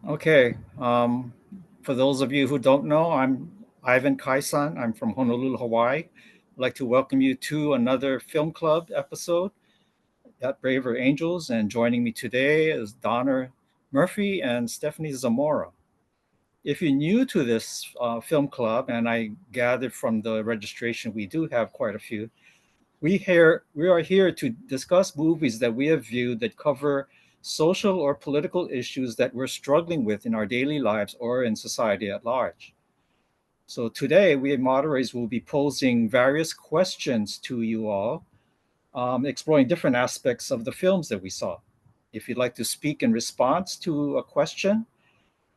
Okay. For those of you who don't know, I'm Ivan Kaisan. I'm from Honolulu, Hawaii. I'd like to welcome you to another Film Club episode at Braver Angels. And joining me today is Donna Murphy and Stephanie Zamora. If you're new to this film club, and I gathered from the registration we do have quite a few, we are here to discuss movies that we have viewed that cover social or political issues that we're struggling with in our daily lives or in society at large. So today, we moderators will be posing various questions to you all, exploring different aspects of the films that we saw. If you'd like to speak in response to a question,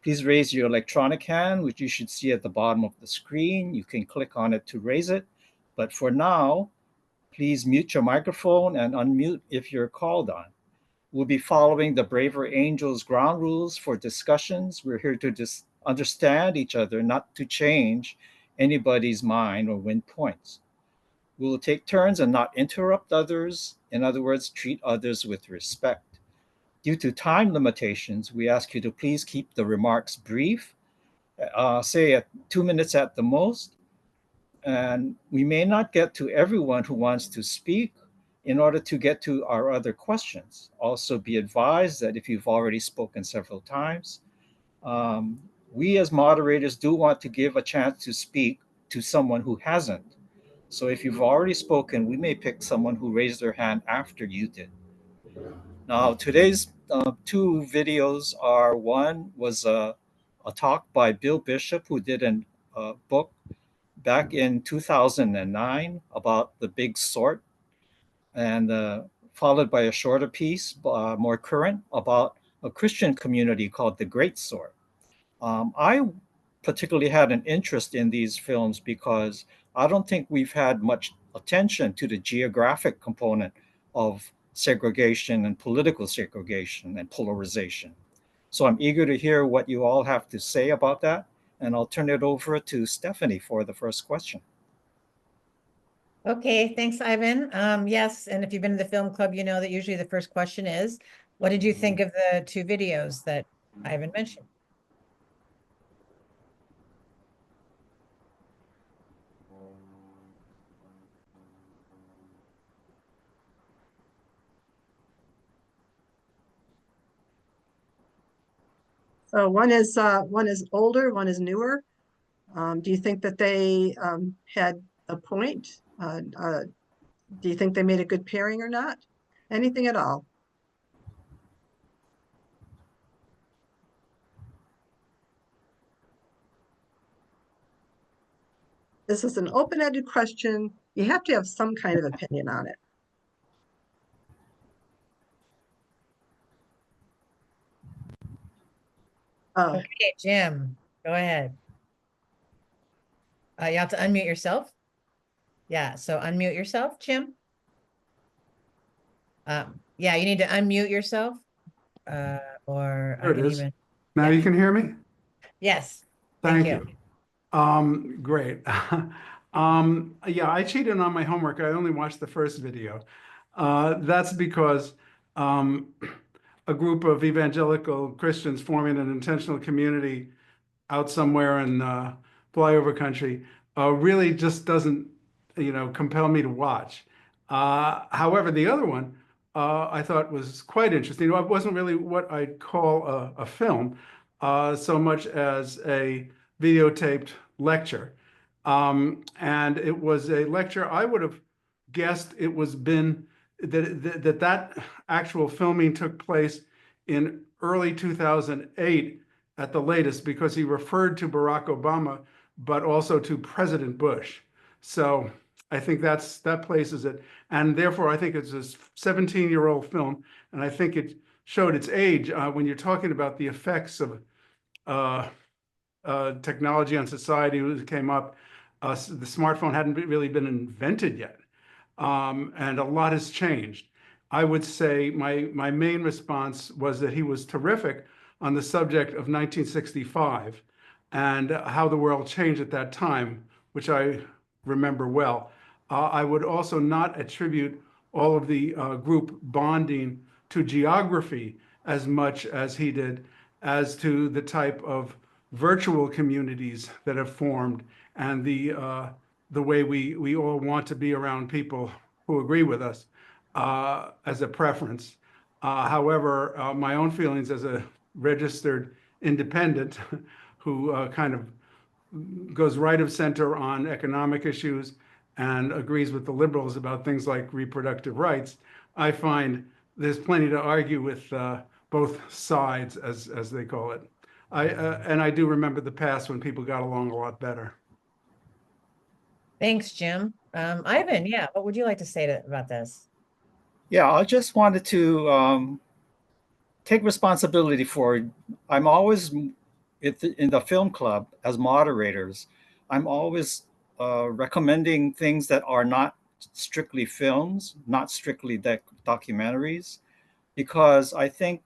please raise your electronic hand, which you should see at the bottom of the screen. You can click on it to raise it. But for now, please mute your microphone and unmute if you're called on. We'll be following the Braver Angels ground rules for discussions. We're here to just understand each other, not to change anybody's mind or win points. We'll take turns and not interrupt others. In other words, treat others with respect. Due to time limitations, we ask you to please keep the remarks brief, say at 2 minutes at the most, and we may not get to everyone who wants to speak in order to get to our other questions. Also, be advised that if you've already spoken several times, um, we as moderators do want to give a chance to speak to someone who hasn't. So if you've already spoken, we may pick someone who raised their hand after you did. Now, today's two videos are one was a talk by Bill Bishop, who did a book back in 2009 about the Big Sort, and followed by a shorter piece, more current, about a Christian community called the Great Sort. I particularly had an interest in these films because I don't think we've had much attention to the geographic component of segregation and political segregation and polarization. So I'm eager to hear what you all have to say about that. And I'll turn it over to Stephanie for the first question. Okay, thanks, Ivan. Yes, and if you've been to the film club, you know that usually the first question is, what did you think of the two videos that Ivan mentioned? So one is older, one is newer. Do you think that they had a point? Do you think they made a good pairing or not? Anything at all? This is an open-ended question. You have to have some kind of opinion on it. Oh, Okay, Jim, go ahead. You have to unmute yourself. Yeah, so unmute yourself, Jim. Yeah, you need to unmute yourself. Or There I it can is. even. Now Yeah. you can hear me? Yes. Thank you. you. Great. Yeah, I cheated on my homework. I only watched the first video. That's because um, a group of evangelical Christians forming an intentional community out somewhere in flyover country really just doesn't, compel me to watch. However, the other one I thought was quite interesting. It wasn't really what I'd call a film so much as a videotaped lecture. And it was a lecture I would have guessed it was been that actual filming took place in early 2008 at the latest, because he referred to Barack Obama, but also to President Bush. So I think that places it. And therefore, I think it's a 17-year-old film. And I think it showed its age when you're talking about the effects of uh, technology on society that came up. The smartphone hadn't really been invented yet. And a lot has changed. I would say my main response was that he was terrific on the subject of 1965 and how the world changed at that time, which I remember well. I would also not attribute all of the group bonding to geography as much as he did. as to the type of virtual communities that have formed and the way we all want to be around people who agree with us as a preference. However, my own feelings as a registered independent who kind of goes right of center on economic issues and agrees with the liberals about things like reproductive rights, I find there's plenty to argue with both sides, as they call it. And I do remember the past when people got along a lot better. Thanks, Jim. Ivan, yeah, what would you like to say about this? Yeah, I just wanted to take responsibility for. I'm always in the film club as moderators. I'm always recommending things that are not strictly films, not strictly documentaries, because I think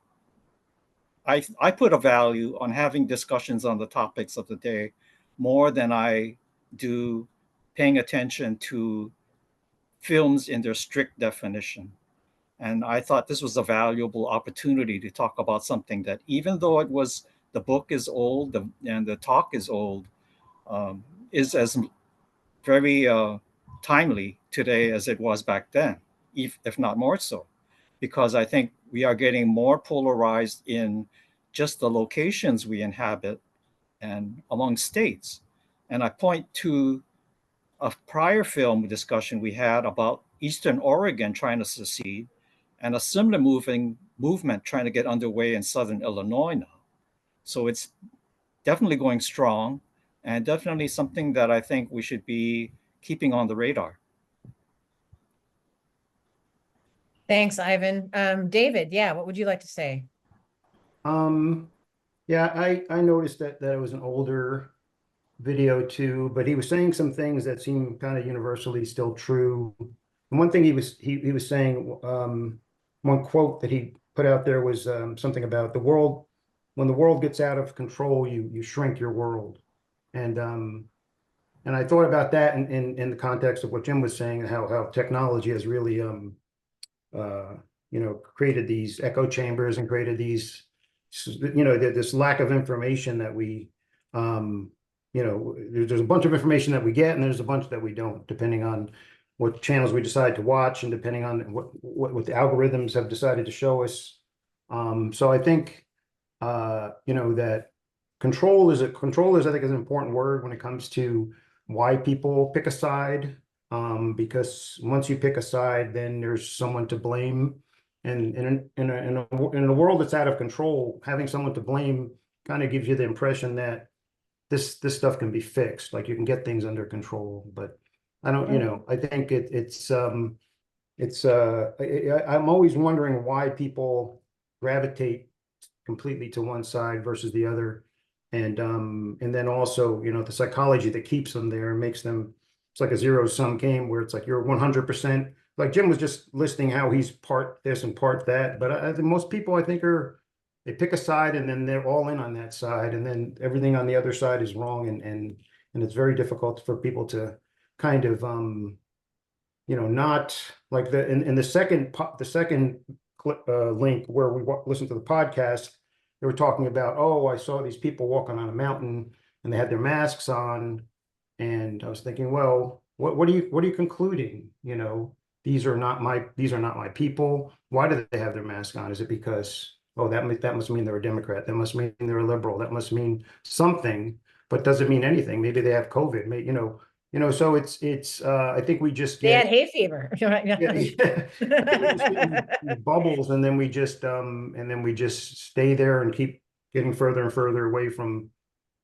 I put a value on having discussions on the topics of the day more than I do paying attention to films in their strict definition. And I thought this was a valuable opportunity to talk about something that, even though the book is old and the talk is old, is as very timely today as it was back then, if not more so, because I think we are getting more polarized in just the locations we inhabit and among states. And I point to a prior film discussion we had about Eastern Oregon trying to secede, and a similar movement trying to get underway in Southern Illinois now. So it's definitely going strong, and definitely something that I think we should be keeping on the radar. Thanks, Ivan. David, yeah, what would you like to say? Yeah, I noticed that it was an older video too, but he was saying some things that seem kind of universally still true. And one thing he was saying, one quote that he put out there was something about the world. When the world gets out of control, you shrink your world. And I thought about that in the context of what Jim was saying, how technology has really created these echo chambers and created these, this lack of information that we there's a bunch of information that we get and there's a bunch that we don't, depending on what channels we decide to watch and depending on what the algorithms have decided to show us. So I think that control is I think is an important word when it comes to why people pick a side. Because once you pick a side, then there's someone to blame. And in a world that's out of control, having someone to blame kind of gives you the impression that this stuff can be fixed, like you can get things under control. But I don't, I think I'm always wondering why people gravitate completely to one side versus the other. And then also, the psychology that keeps them there makes them, it's like a zero-sum game where it's like you're 100%, like Jim was just listing how he's part this and part that. But I think most people, I think, they pick a side and then they're all in on that side, and then everything on the other side is wrong, and it's very difficult for people to kind of not like in the second link where we listened to the podcast, they were talking about, oh, I saw these people walking on a mountain and they had their masks on, and I was thinking, well, what are you concluding? These are not my people. Why do they have their mask on? Is it because, oh, that must mean they're a Democrat. That must mean they're a liberal. That must mean something, but doesn't mean anything. Maybe they have COVID. So it's I think we just They had get hay fever. I think we just get in bubbles, and then we just stay there and keep getting further and further away from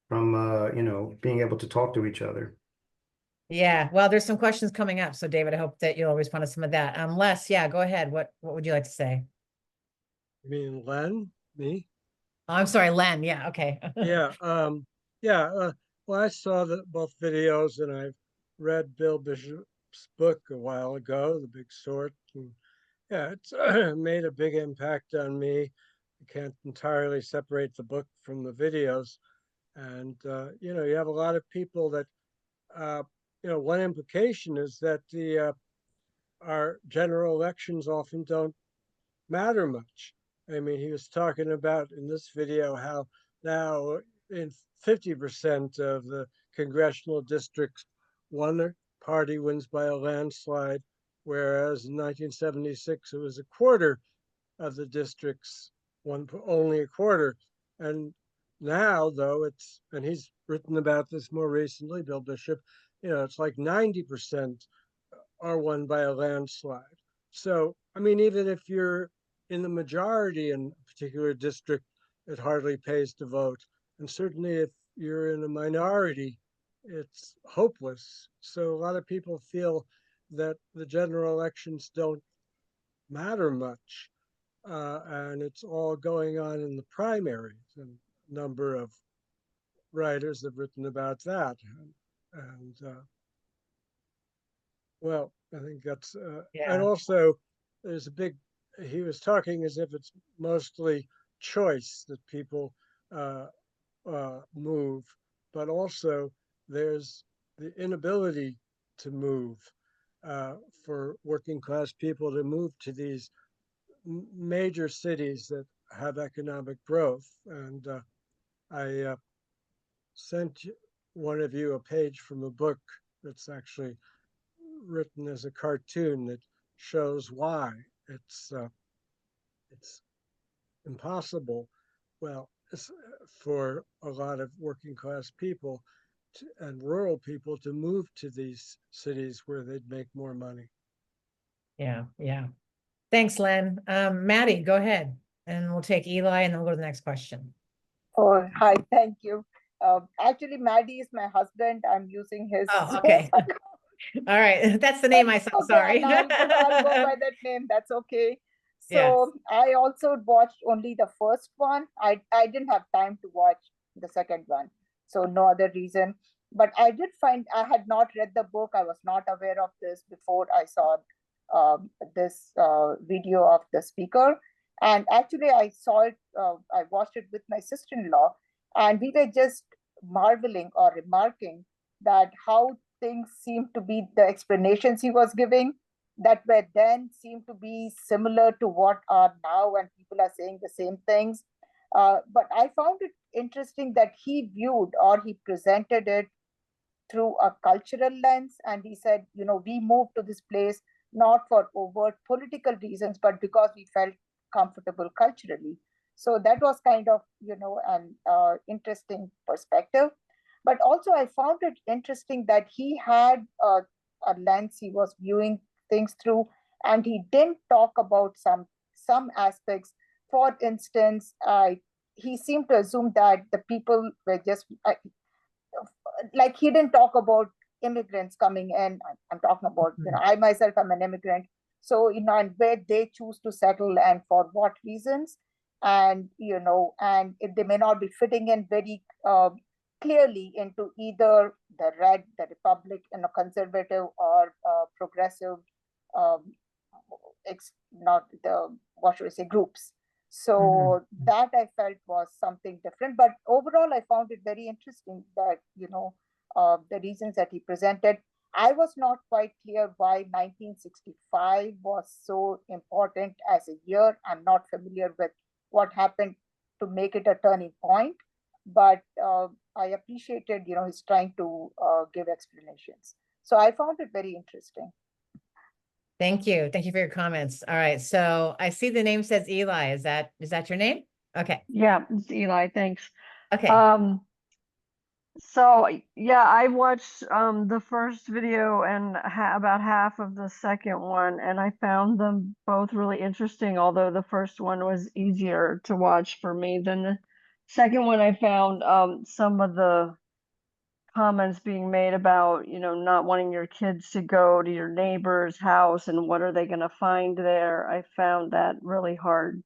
being able to talk to each other. Yeah, well, there's some questions coming up. So David, I hope that you'll respond to some of that. Les, yeah, go ahead. What would you like to say? You mean Len? Me? Oh, I'm sorry, Len. Yeah, okay. Yeah. Well, I saw both videos, and I've read Bill Bishop's book a while ago, The Big Sort. And yeah, it's made a big impact on me. I can't entirely separate the book from the videos. And, you have a lot of people that, one implication is that our general elections often don't matter much. I mean, he was talking about in this video how now in 50% of the congressional districts, one party wins by a landslide, whereas in 1976 it was a quarter of the districts, only a quarter. And now, though, and he's written about this more recently, Bill Bishop, it's like 90% are won by a landslide. So, I mean, even if you're in the majority in a particular district, it hardly pays to vote. And certainly if you're in a minority, it's hopeless. So a lot of people feel that the general elections don't matter much. And it's all going on in the primaries. And a number of writers have written about that. And well, I think that's, and Yeah. also there's a big, he was talking as if it's mostly choice that people move, but also there's the inability to move for working class people to move to these major cities that have economic growth. And I sent one of you a page from a book that's actually written as a cartoon that shows why it's impossible. Well, for a lot of working class people and rural people to move to these cities where they'd make more money. Yeah, yeah. Thanks, Len. Maddie, go ahead, and we'll take Eli, and then we'll go to the next question. Oh, hi, thank you. Actually, Maddie is my husband. I'm using his. Oh, okay. All right, that's the name I saw. Okay, Sorry. I'll go by that name. That's okay. Yes. So I also watched only the first one. I didn't have time to watch the second one, so no other reason. But I did find I had not read the book. I was not aware of this before I saw this video of the speaker. And actually, I saw it. I watched it with my sister-in-law, and we were just marveling or remarking that how things seemed to be, the explanations he was giving that were then seem to be similar to what are now, and people are saying the same things. But I found it interesting that he viewed or he presented it through a cultural lens. And he said, we moved to this place not for overt political reasons, but because we felt comfortable culturally. So that was kind of, an interesting perspective. But also I found it interesting that he had a lens he was viewing things through, and he didn't talk about some aspects. For instance, he seemed to assume that the people were just like, he didn't talk about immigrants coming in. I'm talking about, I myself am an immigrant. So, and where they choose to settle and for what reasons. And, and if they may not be fitting in very clearly into either the red, the Republic, conservative or progressive, not the, what should I say, groups. So that I felt was something different. But overall, I found it very interesting that, the reasons that he presented. I was not quite clear why 1965 was so important as a year. I'm not familiar with what happened to make it a turning point, but I appreciated, he's trying to give explanations. So I found it very interesting. Thank you. Thank you for your comments. All right. So I see the name says Eli. Is that your name? Okay. Yeah, it's Eli. Thanks. Okay. So yeah, I watched the first video and about half of the second one, and I found them both really interesting, although the first one was easier to watch for me than the second one. I found some of the comments being made about, not wanting your kids to go to your neighbor's house and what are they going to find there. I found that really hard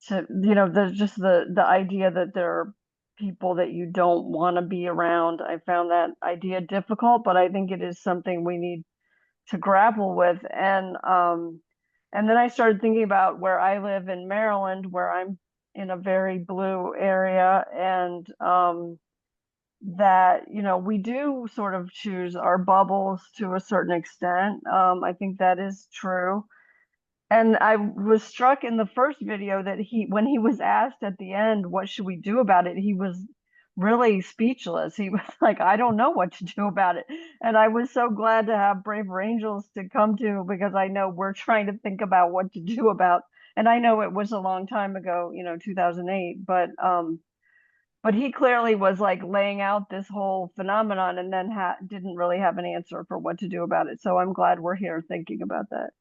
to, there's just the idea that there are people that you don't want to be around. I found that idea difficult, but I think it is something we need to grapple with. And then I started thinking about where I live in Maryland, where I'm in a very blue area, and that, we do sort of choose our bubbles to a certain extent. I think that is true. And I was struck in the first video that when he was asked at the end, what should we do about it? He was really speechless. He was like, I don't know what to do about it. And I was so glad to have Braver Angels to come to, because I know we're trying to think about what to do about, and I know it was a long time ago, 2008, but he clearly was like laying out this whole phenomenon and then didn't really have an answer for what to do about it. So I'm glad we're here thinking about that.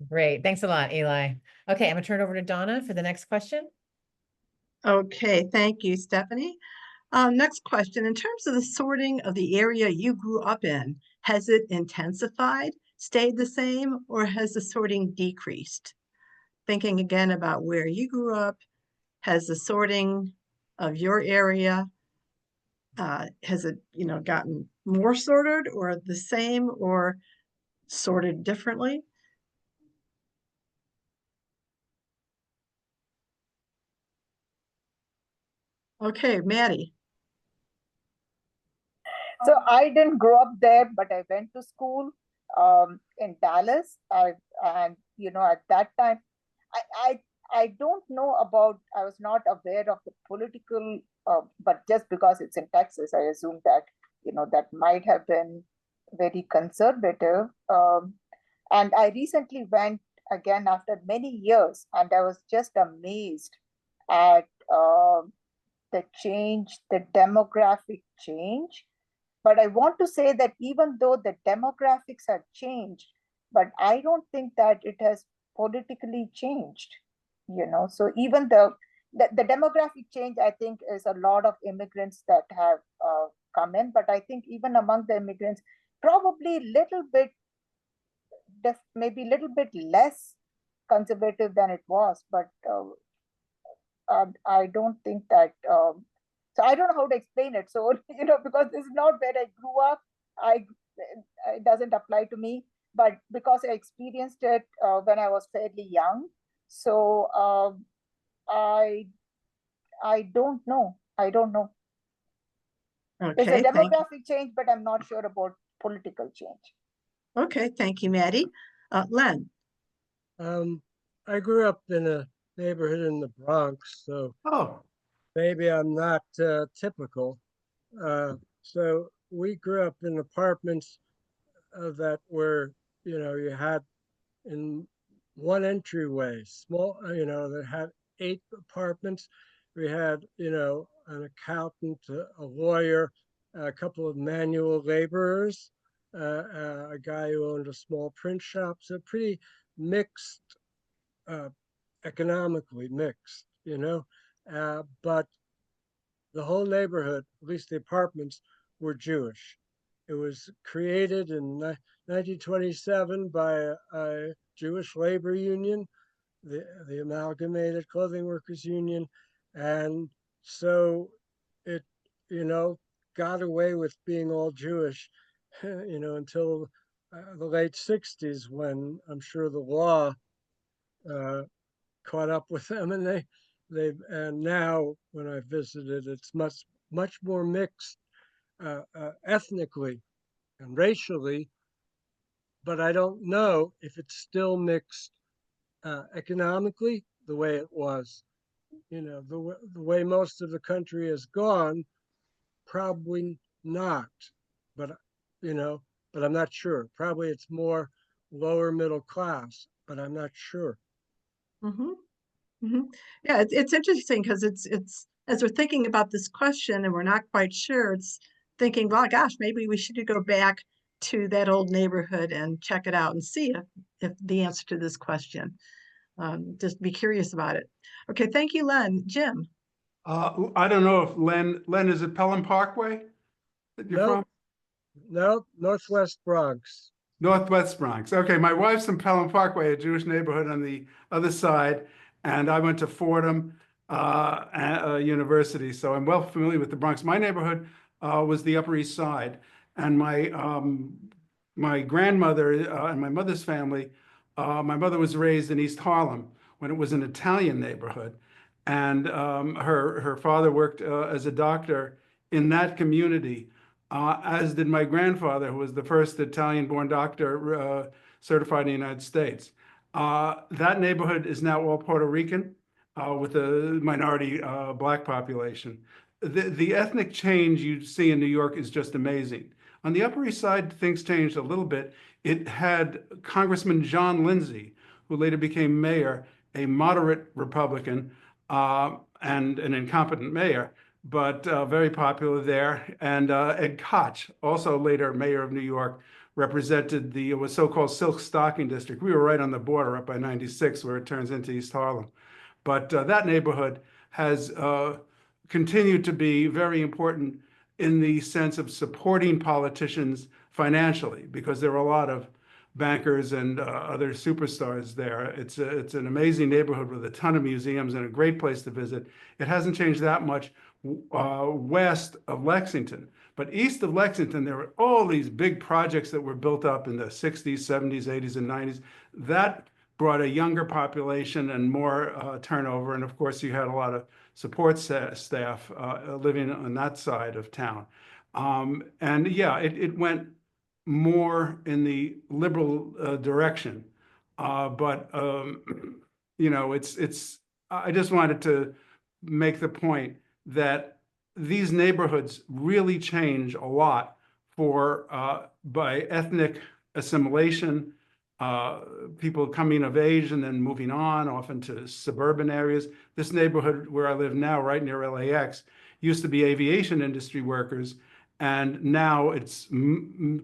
Great. Thanks a lot, Eli. Okay, I'm gonna turn it over to Donna for the next question. Okay, thank you, Stephanie. Next question. In terms of the sorting of the area you grew up in, has it intensified, stayed the same, or has the sorting decreased? Thinking again about where you grew up, has the sorting of your area, has it, gotten more sorted or the same or sorted differently? Okay, Maddie. So I didn't grow up there, but I went to school in Dallas. And at that time, I don't know about. I was not aware of the political, but just because it's in Texas, I assume that that might have been very conservative. And I recently went again after many years, and I was just amazed at the change, the demographic change. But I want to say that even though the demographics have changed, but I don't think that it has politically changed, So even the demographic change, I think, is a lot of immigrants that have come in. But I think even among the immigrants, probably little bit, maybe a little bit less conservative than it was. But I don't think that. So I don't know how to explain it. So, because this is not where I grew up, it doesn't apply to me. But because I experienced it when I was fairly young, so I don't know. I don't know. There's Okay, a demographic change, but I'm not sure about political change. Okay, thank you, Maddie. Len. I grew up in a neighborhood in the Bronx, so Oh, maybe I'm not typical. So we grew up in apartments that were, you had in one entryway, small, that had 8 apartments. We had, an accountant, a lawyer, a couple of manual laborers, a guy who owned a small print shop. So pretty mixed, economically mixed, but the whole neighborhood, at least the apartments, were Jewish. It was created in 1927 by a Jewish labor union, the Amalgamated Clothing Workers Union. And so it, got away with being all Jewish, until the late 60s, when I'm sure the law caught up with them, and and now when I visited, it's much more mixed ethnically and racially, but I don't know if it's still mixed economically the way it was. The way most of the country has gone, probably not. But but I'm not sure. Probably it's more lower middle class, but I'm not sure. Mm-hmm. Mm-hmm. Yeah, it's interesting because it's as we're thinking about this question and we're not quite sure, it's thinking, well, gosh, maybe we should go back to that old neighborhood and check it out and see if the answer to this question. Just be curious about it. Okay, thank you, Len. Jim. I don't know if Len, is it Pelham Parkway that you're from? No, Northwest Bronx. Northwest Bronx. Okay, my wife's from Pelham Parkway, a Jewish neighborhood on the other side, and I went to Fordham University, so I'm well familiar with the Bronx. My neighborhood was the Upper East Side, and my grandmother and my mother's family, my mother was raised in East Harlem when it was an Italian neighborhood, and her father worked as a doctor in that community. As did my grandfather, who was the first Italian-born doctor certified in the United States. That neighborhood is now all Puerto Rican, with a minority Black population. The ethnic change you see in New York is just amazing. On the Upper East Side, things changed a little bit. It had Congressman John Lindsay, who later became mayor, a moderate Republican and an incompetent mayor, but very popular there. And Ed Koch, also later mayor of New York, represented the so-called Silk Stocking District. We were right on the border up by 96, where it turns into East Harlem. But that neighborhood has continued to be very important in the sense of supporting politicians financially, because there are a lot of bankers and other superstars there. It's an amazing neighborhood with a ton of museums and a great place to visit. It hasn't changed that much west of Lexington. But east of Lexington, there were all these big projects that were built up in the 60s, 70s, 80s, and 90s. That brought a younger population and more turnover. And of course, you had a lot of support staff living on that side of town. And yeah, it went more in the liberal direction. But you know, I just wanted to make the point that these neighborhoods really change a lot by ethnic assimilation, people coming of age and then moving on, often to suburban areas. This neighborhood where I live now, right near LAX, used to be aviation industry workers, and now it's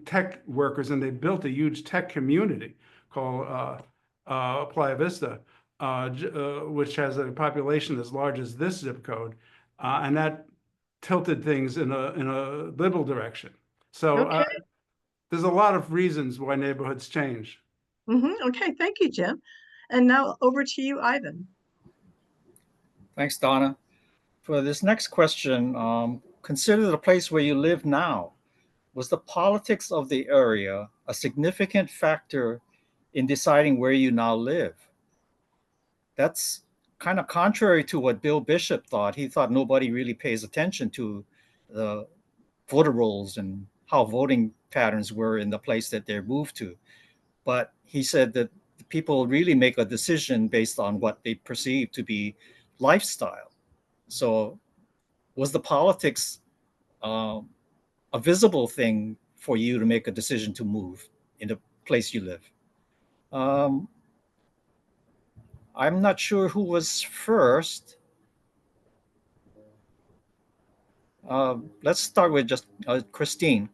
tech workers, and they built a huge tech community called Playa Vista, which has a population as large as this zip code, and that tilted things in a liberal direction. So Okay. there's a lot of reasons why neighborhoods change. Okay, thank you, Jim. And now over to you, Ivan. Thanks, Donna. For this next question, consider the place where you live now. Was the politics of the area a significant factor in deciding where you now live? That's kind of contrary to what Bill Bishop thought. He thought nobody really pays attention to the voter rolls and how voting patterns were in the place that they're moved to. But he said that people really make a decision based on what they perceive to be lifestyle. So was the politics a visible thing for you to make a decision to move in the place you live? I'm not sure who was first. Let's start with just Christine.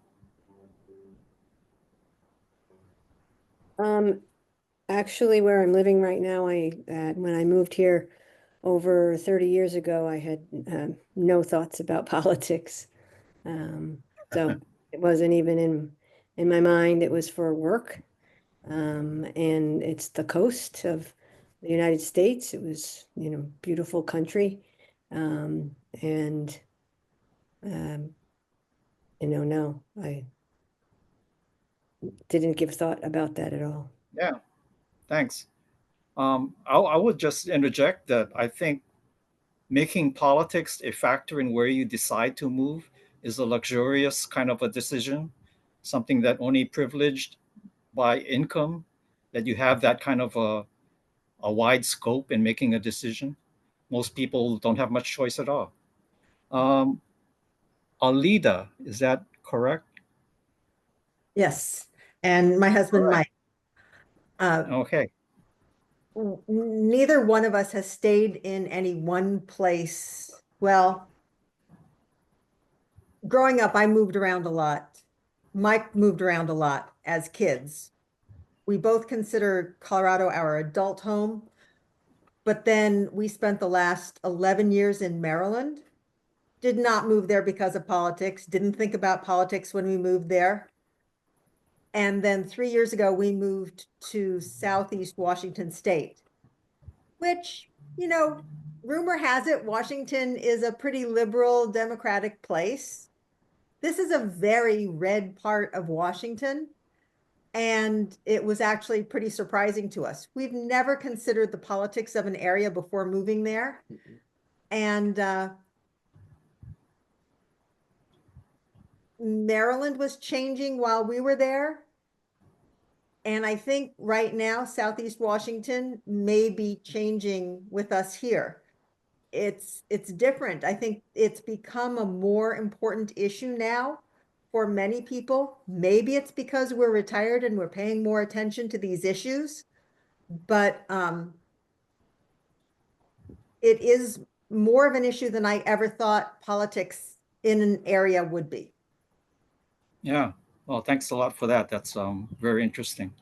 Actually, where I'm living right now, when I moved here over 30 years ago, I had no thoughts about politics. So it wasn't even in my mind. It was for work. And it's the coast of the United States. It was, beautiful country. No, I didn't give thought about that at all. Yeah, thanks. I would just interject that I think making politics a factor in where you decide to move is a luxurious kind of a decision, something that only privileged by income, that you have that kind of a wide scope in making a decision. Most people don't have much choice at all. Alida, is that correct? Yes, and my husband All right. Mike. Okay. Neither one of us has stayed in any one place. Well, growing up, I moved around a lot. Mike moved around a lot as kids. We both consider Colorado our adult home, but then we spent the last 11 years in Maryland. Did not move there because of politics, didn't think about politics when we moved there. And then 3 years ago, we moved to Southeast Washington State, which, rumor has it, Washington is a pretty liberal Democratic place. This is a very red part of Washington, and it was actually pretty surprising to us. We've never considered the politics of an area before moving there. And Maryland was changing while we were there. And I think right now, Southeast Washington may be changing with us here. It's different. I think it's become a more important issue now for many people. Maybe it's because we're retired and we're paying more attention to these issues, but it is more of an issue than I ever thought politics in an area would be. Yeah. Well, thanks a lot for that. That's very interesting.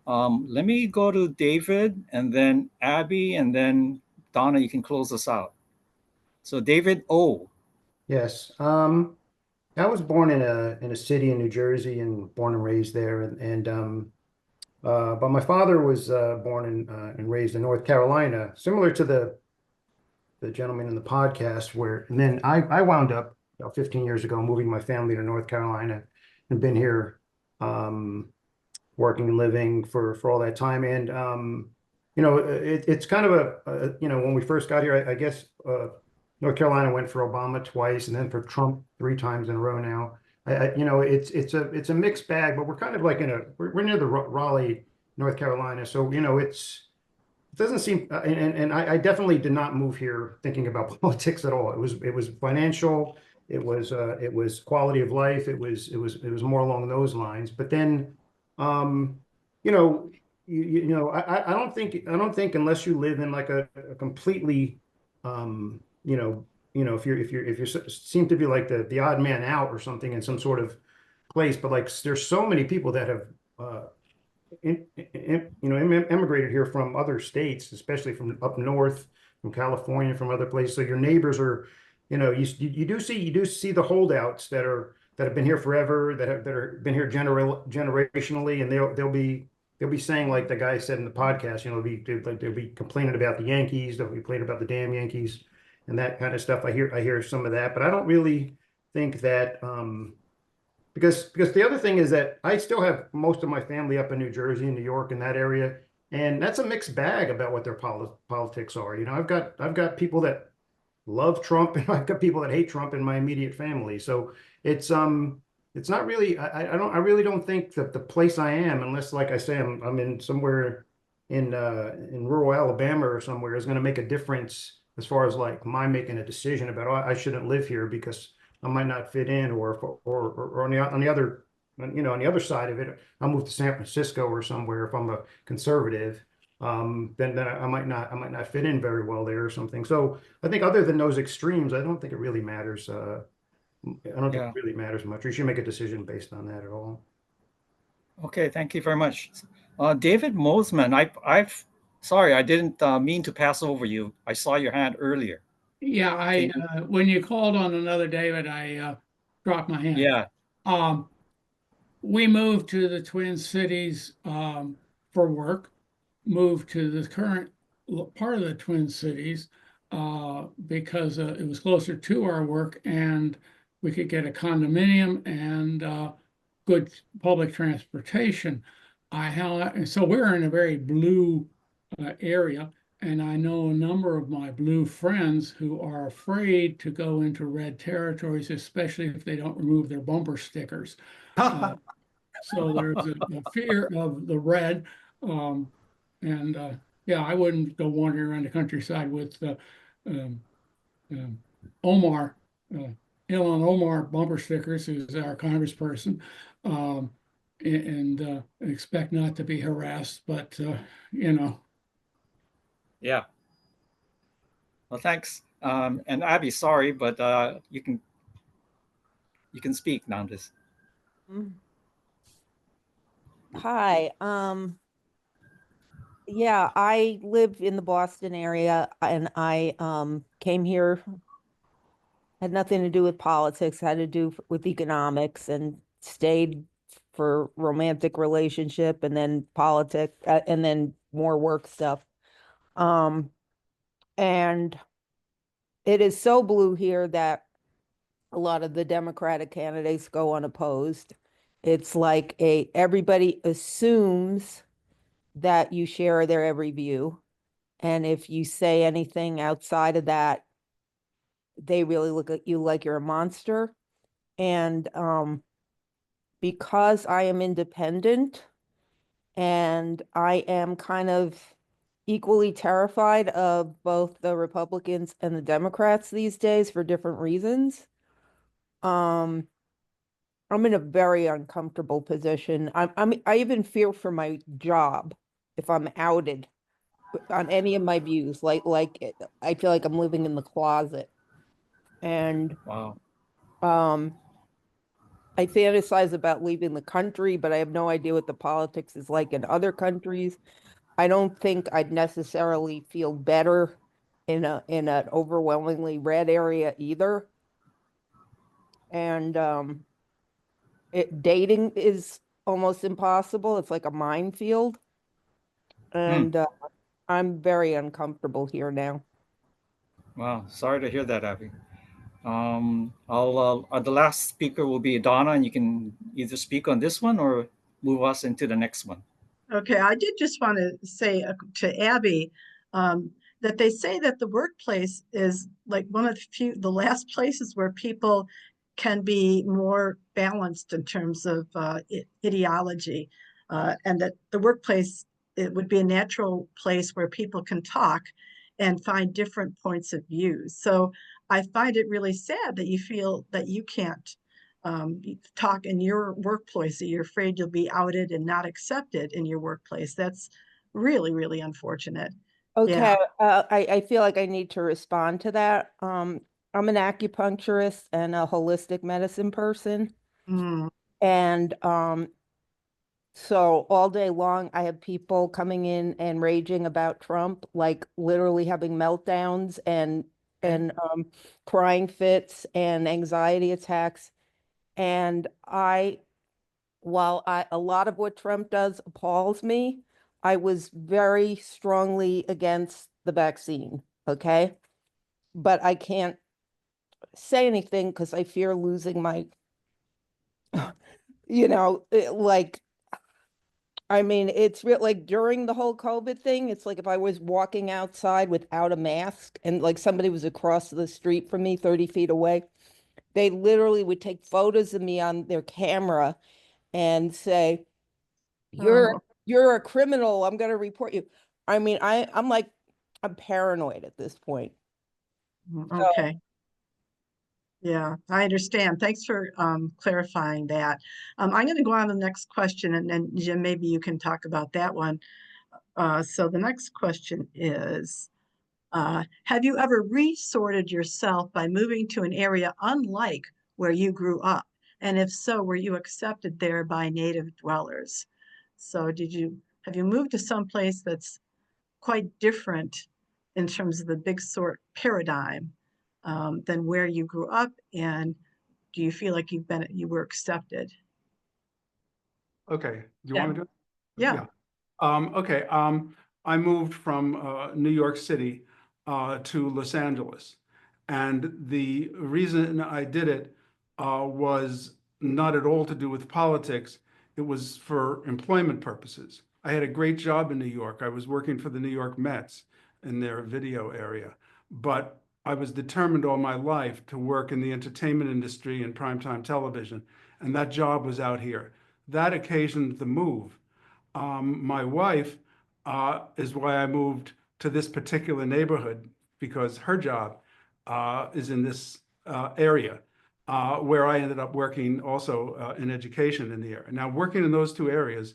Let me go to David and then Abby and then Donna, you can close us out. So David O. Yes. I was born in a city in New Jersey and born and raised there, but my father was born and raised in North Carolina, similar to the gentleman in the podcast. And then I wound up about 15 years ago moving my family to North Carolina and been here working and living for all that time. And it's kind of when we first got here, I guess North Carolina went for Obama twice and then for Trump 3 times in a row now. It's a mixed bag, but we're kind of like we're near the Raleigh, North Carolina. So, it doesn't seem, and I definitely did not move here thinking about politics at all. It was financial. It was quality of life. It was more along those lines. But then, I don't think unless you live in like a completely, if you seem to be like the odd man out or something in some sort of place, but like there's so many people that have immigrated here from other states, especially from up north, from California, from other places. So your neighbors are, you do see the holdouts that have been here forever, that are been here generationally, and they'll be saying, like the guy said in the podcast, they'll be complaining about the Yankees, they'll be complaining about the damn Yankees and that kind of stuff. I hear some of that, but I don't really think that because the other thing is that I still have most of my family up in New Jersey and New York in that area, and that's a mixed bag about what their politics are. I've got people that love Trump and I've got people that hate Trump in my immediate family. So it's not really, I really don't think that the place I am, unless, like I say, I'm in somewhere in rural Alabama or somewhere, is going to make a difference as far as like my making a decision about, I shouldn't live here because I might not fit in, or on the other, on the other side of it, I'll move to San Francisco or somewhere if I'm a conservative. Then I might not fit in very well there or something. So I think other than those extremes, I don't think it really matters. I don't think it really matters much. You should make a decision based on that at all. Okay, thank you very much. David Mosman, sorry, I didn't mean to pass over you. I saw your hand earlier. Yeah, when you called on another David, I dropped my hand. Yeah. We moved to the Twin Cities for work, moved to the current part of the Twin Cities because it was closer to our work and we could get a condominium and good public transportation. So we're in a very blue area. And I know a number of my blue friends who are afraid to go into red territories, especially if they don't remove their bumper stickers. So there's a fear of the red. Yeah, I wouldn't go wandering around the countryside with Omar, Ilhan Omar bumper stickers, who's our congressperson, and expect not to be harassed. But, Yeah. Well, thanks. And Abby, sorry, but you can speak now. Just Hi. Yeah, I live in the Boston area and I came here, had nothing to do with politics, had to do with economics, and stayed for romantic relationship and then politics and then more work stuff. And it is so blue here that a lot of the Democratic candidates go unopposed. It's like everybody assumes that you share their every view. And if you say anything outside of that, they really look at you like you're a monster. And because I am independent And I am kind of equally terrified of both the Republicans and the Democrats these days for different reasons. I'm in a very uncomfortable position. I even fear for my job if I'm outed on any of my views. I feel like I'm living in the closet. And Wow. I fantasize about leaving the country, but I have no idea what the politics is like in other countries. I don't think I'd necessarily feel better in an overwhelmingly red area either. And dating is almost impossible. It's like a minefield. And I'm very uncomfortable here now. Wow. Sorry to hear that, Abby. The last speaker will be Donna, and you can either speak on this one or move us into the next one. Okay, I did just want to say to Abby that they say that the workplace is like one of the last places where people can be more balanced in terms of ideology, and that the workplace, it would be a natural place where people can talk and find different points of view. So I find it really sad that you feel that you can't talk in your workplace, that you're afraid you'll be outed and not accepted in your workplace. That's really, really unfortunate. Okay, I feel like I need to respond to that. I'm an acupuncturist and a holistic medicine person. Mm. And so all day long, I have people coming in and raging about Trump, like literally having meltdowns and crying fits and anxiety attacks. And while a lot of what Trump does appalls me, I was very strongly against the vaccine, okay? But I can't say anything because I fear losing my, it's real, like during the whole COVID thing, it's like if I was walking outside without a mask and like somebody was across the street from me 30 feet away, they literally would take photos of me on their camera and say, you're a criminal, I'm going to report you. I mean, I'm paranoid at this point. Okay. Yeah, I understand. Thanks for clarifying that. I'm going to go on to the next question, and then Jim, maybe you can talk about that one. So the next question is, have you ever resorted yourself by moving to an area unlike where you grew up? And if so, were you accepted there by native dwellers? So have you moved to some place that's quite different in terms of the big sort paradigm than where you grew up? And do you feel like you were accepted? Okay, do you Yeah. want me to do it? Yeah. Okay, I moved from New York City to Los Angeles. And the reason I did it was not at all to do with politics. It was for employment purposes. I had a great job in New York. I was working for the New York Mets in their video area. But I was determined all my life to work in the entertainment industry and primetime television. And that job was out here. That occasioned the move. My wife is why I moved to this particular neighborhood, because her job is in this area where I ended up working also in education in the area. Now, working in those two areas,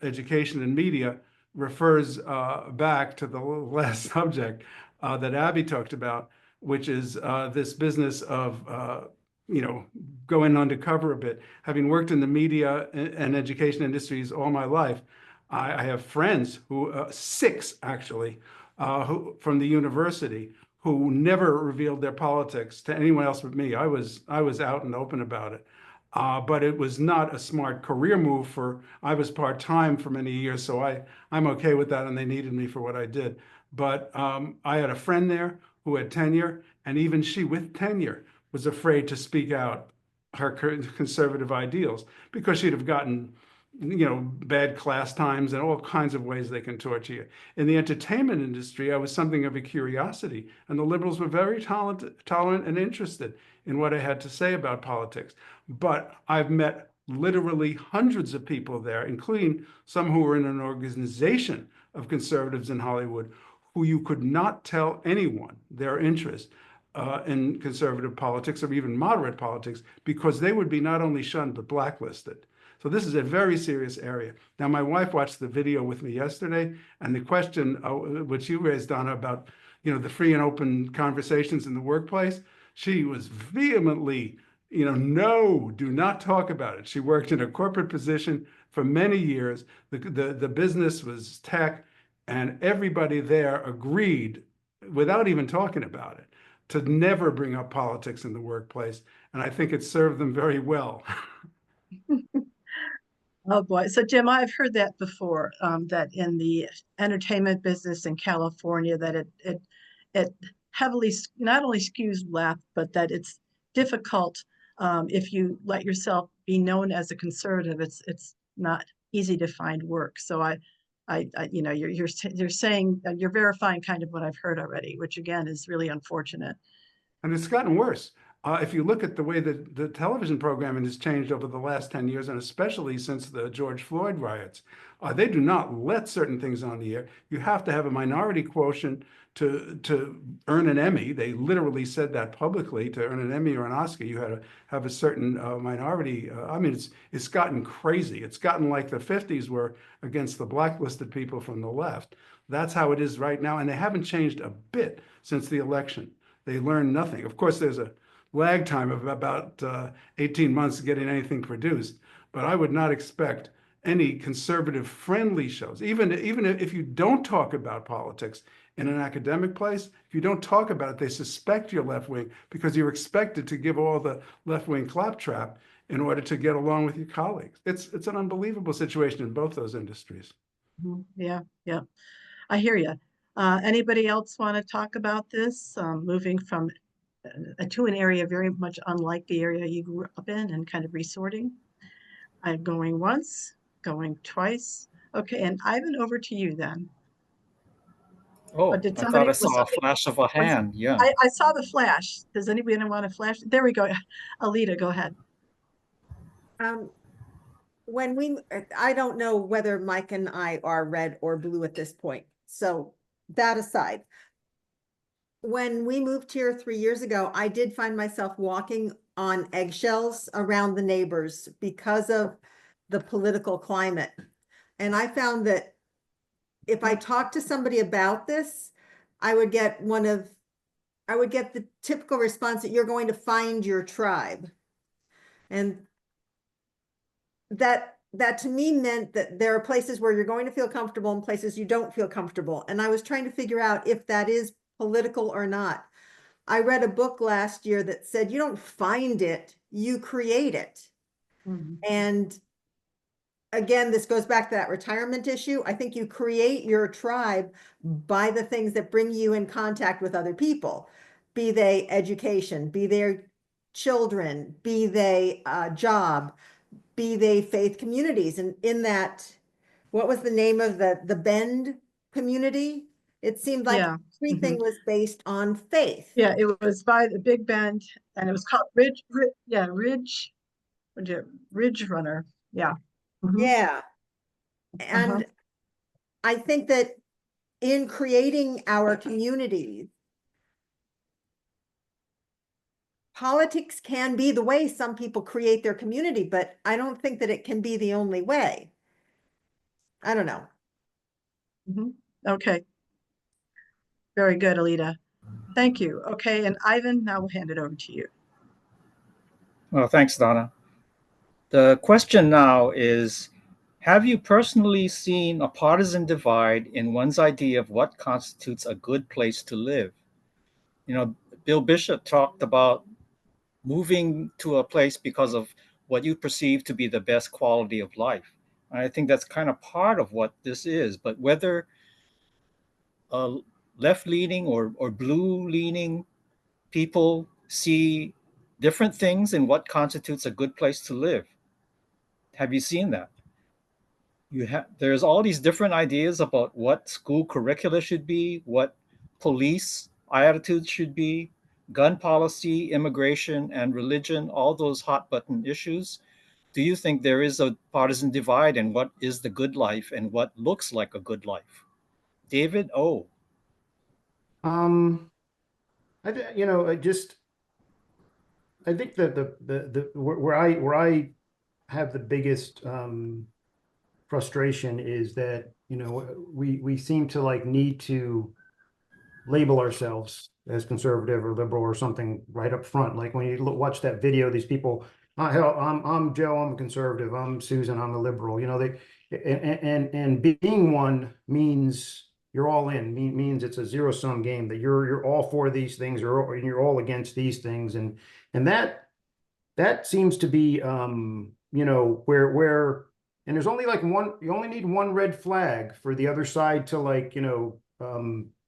education and media, refers back to the last subject that Abby talked about, which is this business of going undercover a bit. Having worked in the media and education industries all my life, I have friends who, 6 actually, who from the university, who never revealed their politics to anyone else but me. I was out and open about it. But it was not a smart career move. I was part-time for many years, so I'm okay with that, and they needed me for what I did. But I had a friend there who had tenure, and even she with tenure was afraid to speak out her conservative ideals because she'd have gotten, bad class times and all kinds of ways they can torture you. In the entertainment industry, I was something of a curiosity, and the liberals were very tolerant and interested in what I had to say about politics. But I've met literally hundreds of people there, including some who were in an organization of conservatives in Hollywood, who you could not tell anyone their interest in conservative politics or even moderate politics, because they would be not only shunned, but blacklisted. So this is a very serious area. Now, my wife watched the video with me yesterday, and the question which you raised, Donna, about the free and open conversations in the workplace, she was vehemently, no, do not talk about it. She worked in a corporate position for many years. The business was tech, and everybody there agreed, without even talking about it, to never bring up politics in the workplace. And I think it served them very well. Oh boy. So Jim, I've heard that before, that in the entertainment business in California, that it heavily not only skews left, but that it's difficult if you let yourself be known as a conservative. It's not easy to find work. So you're saying, you're verifying kind of what I've heard already, which again is really unfortunate. And it's gotten worse. If you look at the way that the television programming has changed over the last 10 years, and especially since the George Floyd riots, they do not let certain things on the air. You have to have a minority quotient to earn an Emmy. They literally said that publicly. To earn an Emmy or an Oscar, you had to have a certain minority. I mean, it's gotten crazy. It's gotten like the 50s were against the blacklisted people from the left. That's how it is right now, and they haven't changed a bit since the election. They learned nothing. Of course, there's a lag time of about 18 months getting anything produced, but I would not expect any conservative friendly shows, even if you don't talk about politics in an academic place. If you don't talk about it, they suspect you're left wing because you're expected to give all the left wing claptrap in order to get along with your colleagues. It's an unbelievable situation in both those industries. Yeah, I hear you. Anybody else want to talk about this? Moving from to an area very much unlike the area you grew up in and kind of resorting. I'm going once, going twice. Okay, and Ivan, over to you then. Oh, Or did I thought somebody- I was saw a somebody- flash of a hand. Yeah. I saw the flash. Does anybody want to flash? There we go. Alita, go ahead. I don't know whether Mike and I are red or blue at this point. So that aside, when we moved here 3 years ago, I did find myself walking on eggshells around the neighbors because of the political climate. And I found that if I talked to somebody about this, I would get the typical response that you're going to find your tribe. And that to me meant that there are places where you're going to feel comfortable and places you don't feel comfortable. And I was trying to figure out if that is political or not. I read a book last year that said you don't find it, you create it. And again, this goes back to that retirement issue. I think you create your tribe by the things that bring you in contact with other people, be they education, be they children, be they a job, be they faith communities. And in that, what was the name of the Bend community? It seemed like everything was based on faith. Yeah, it was by the Big Bend, and it was called Ridge Runner. Yeah. Yeah. And I think that in creating our communities, politics can be the way some people create their community, but I don't think that it can be the only way. I don't know. Okay. Very good, Alita. Thank you. Okay, and Ivan, now we'll hand it over to you. Well, thanks, Donna. The question now is, have you personally seen a partisan divide in one's idea of what constitutes a good place to live? Bill Bishop talked about moving to a place because of what you perceive to be the best quality of life. And I think that's kind of part of what this is. But whether left-leaning or blue-leaning people see different things in what constitutes a good place to live. Have you seen that? There's all these different ideas about what school curricula should be, what police attitudes should be, gun policy, immigration, and religion, all those hot button issues, Do you think there is a partisan divide in what is the good life and what looks like a good life? David O. Um, you know, I think that where I have the biggest frustration is that, you know, we seem to like need to label ourselves as conservative or liberal or something right up front. Like when you watch that video, these people, hell, I'm Joe, I'm a conservative, I'm Susan, I'm a liberal. You know, and being one means you're all in. Means it's a zero-sum game, that you're all for these things, or you're all against these things, and that seems to be you know, where and there's only like one, you only need one red flag for the other side to, like, you know,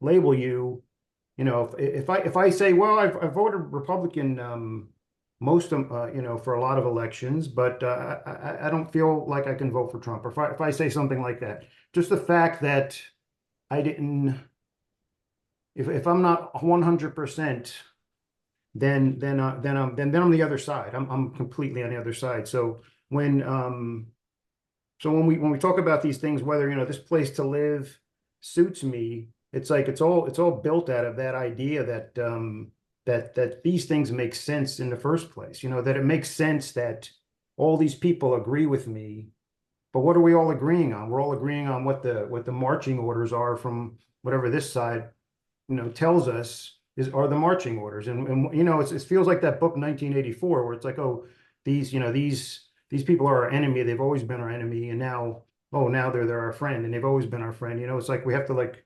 label you. You know, if I say, well, I've voted Republican most of you know, for a lot of elections, but I don't feel like I can vote for Trump, or if I say something like that, just the fact that I didn't, if I'm not 100%, then I'm the other side. I'm completely on the other side. So when we talk about these things, whether, you know, this place to live suits me, it's like it's all built out of that idea that that these things make sense in the first place. You know, that it makes sense that all these people agree with me. But what are we all agreeing on? We're all agreeing on what the marching orders are from whatever this side, you know, tells us are the marching orders. And you know, it feels like that book 1984, where it's like, oh, these, you know, these people are our enemy. They've always been our enemy, and now, oh, now they're our friend, and they've always been our friend. You know, it's like we have to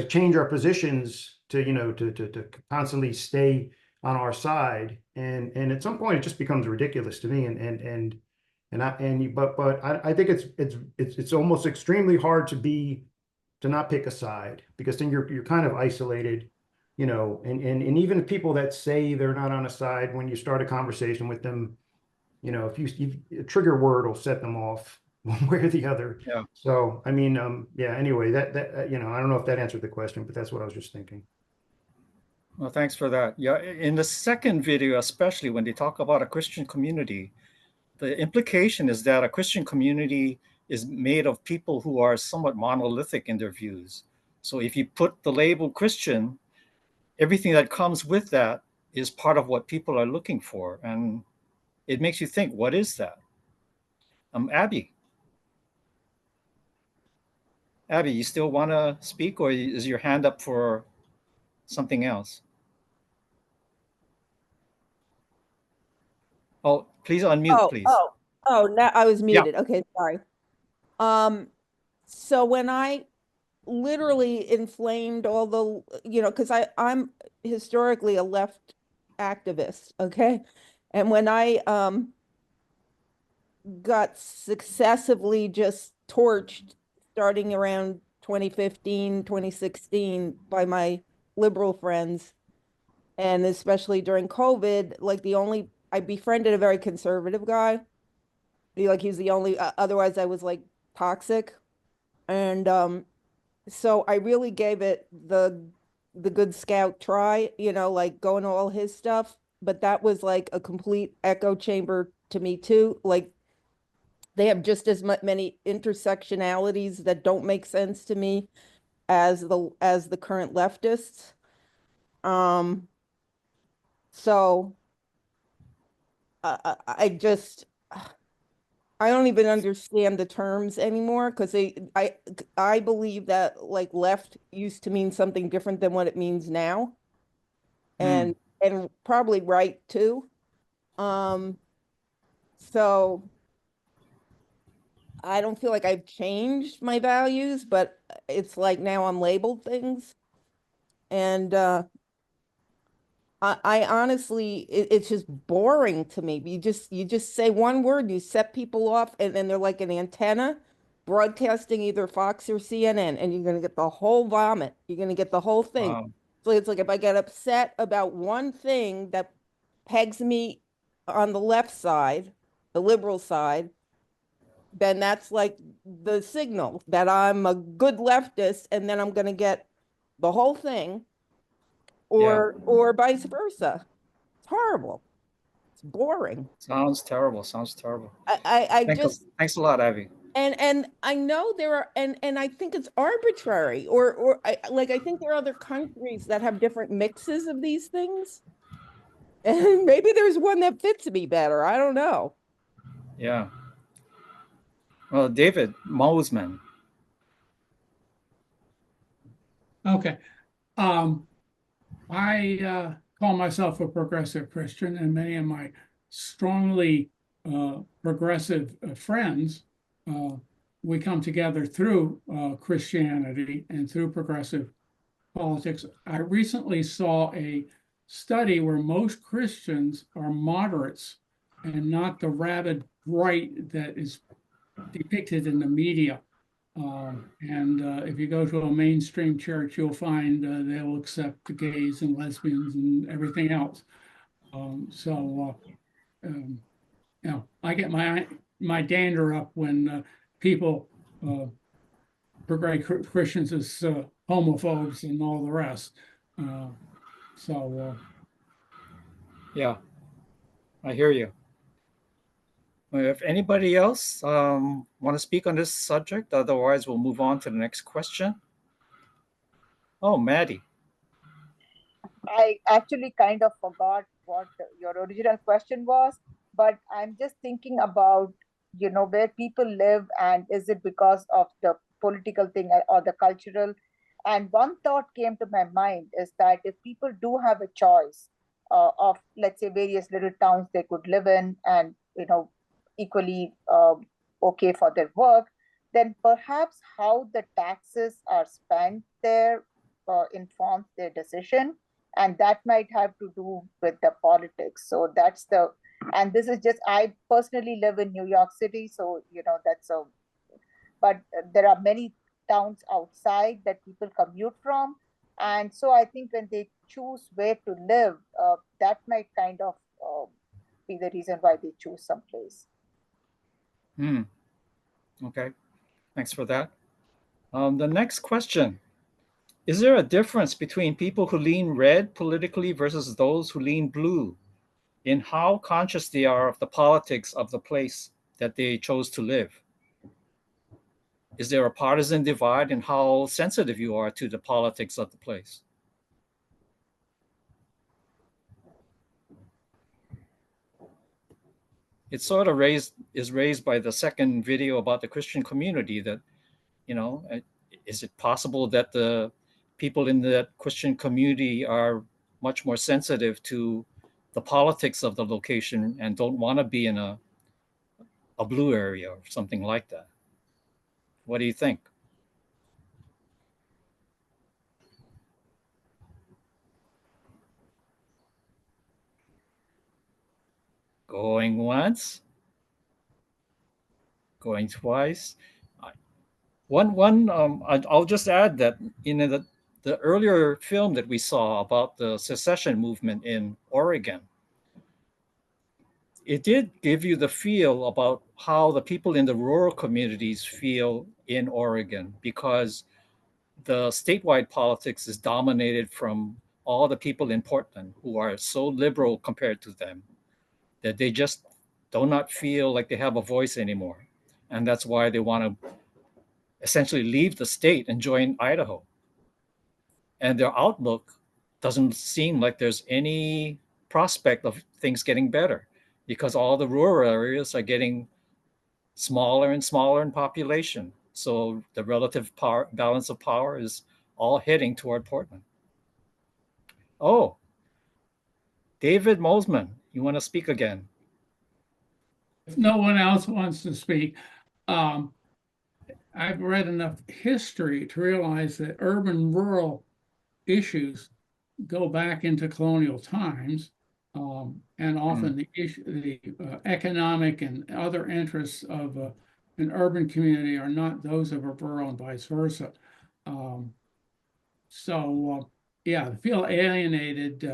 change our positions to, you know, to constantly stay on our side, and at some point it just becomes ridiculous to me. But I think it's almost extremely hard to not pick a side, because then you're kind of isolated, you know, and even people that say they're not on a side, when you start a conversation with them, you know, if a trigger word will set them off one way or the other. Yeah. So, I mean, yeah, anyway, that, you know, I don't know if that answered the question, but that's what I was just thinking. Well, thanks for that. Yeah, in the second video, especially when they talk about a Christian community, the implication is that a Christian community is made of people who are somewhat monolithic in their views. So if you put the label Christian, everything that comes with that is part of what people are looking for. And it makes you think, what is that? Abby, you still want to speak, or is your hand up for something else? Oh, please unmute, please. Now I was muted. Okay, sorry. So when I literally inflamed all the, you know, because I'm historically a left activist, okay? And when I got successively just torched starting around 2015, 2016 by my liberal friends, and especially during COVID, like I befriended a very conservative guy. Like he's the only, otherwise I was like toxic. And so I really gave it the Good Scout try, you know, like going to all his stuff. But that was like a complete echo chamber to me too. Like they have just as many intersectionalities that don't make sense to me as the current leftists. So I just, I don't even understand the terms anymore, because I believe that like left used to mean something different than what it means now, and probably right too. So I don't feel like I've changed my values, but it's like now I'm labeled things, and I honestly, it's just boring to me. You just say one word, you set people off, and then they're like an antenna broadcasting either Fox or CNN, and you're going to get the whole vomit. You're going to get the whole thing. Wow. So it's like if I get upset about one thing that pegs me on the left side, the liberal side, then that's like the signal that I'm a good leftist, and then I'm going to get the whole thing. Or vice versa. It's horrible. It's boring. Sounds terrible. Sounds terrible. I just, Thanks a lot, Ivy. and I know there are, and I think it's arbitrary, or I think there are other countries that have different mixes of these things. And maybe there's one that fits me better. I don't know. Yeah. Well, David Mosman. Okay. I call myself a progressive Christian, and many of my strongly progressive friends, we come together through Christianity and through progressive politics. I recently saw a study where most Christians are moderates and not the rabid right that is depicted in the media. If you go to a mainstream church, you'll find they'll accept the gays and lesbians and everything else. I get my dander up when people portray Christians as homophobes and all the rest. Yeah, I hear you. If anybody else want to speak on this subject, otherwise we'll move on to the next question. Oh, Maddie. I actually kind of forgot what your original question was, but I'm just thinking about, where people live and is it because of the political thing or the cultural. And one thought came to my mind is that if people do have a choice of, let's say, various little towns they could live in and, equally okay for their work, then perhaps how the taxes are spent there informs their decision. And that might have to do with the politics. So and this is just, I personally live in New York City. So, but there are many towns outside that people commute from. And so I think when they choose where to live, that might kind of be the reason why they choose some place. Okay, thanks for that. The next question. Is there a difference between people who lean red politically versus those who lean blue in how conscious they are of the politics of the place that they chose to live? Is there a partisan divide in how sensitive you are to the politics of the place? It's sort of raised by the second video about the Christian community that, is it possible that the people in the Christian community are much more sensitive to the politics of the location and don't want to be in a blue area or something like that? What do you think? Going once, going twice. I'll just add that the earlier film that we saw about the secession movement in Oregon, it did give you the feel about how the people in the rural communities feel in Oregon, because the statewide politics is dominated from all the people in Portland who are so liberal compared to them that they just do not feel like they have a voice anymore. And that's why they want to essentially leave the state and join Idaho. And their outlook doesn't seem like there's any prospect of things getting better, because all the rural areas are getting smaller and smaller in population. So the relative balance of power is all heading toward Portland. Oh, David Mosman, you want to speak again? If no one else wants to speak, I've read enough history to realize that urban-rural issues go back into colonial times, and often the economic and other interests of an urban community are not those of a rural and vice versa. Yeah, feel alienated.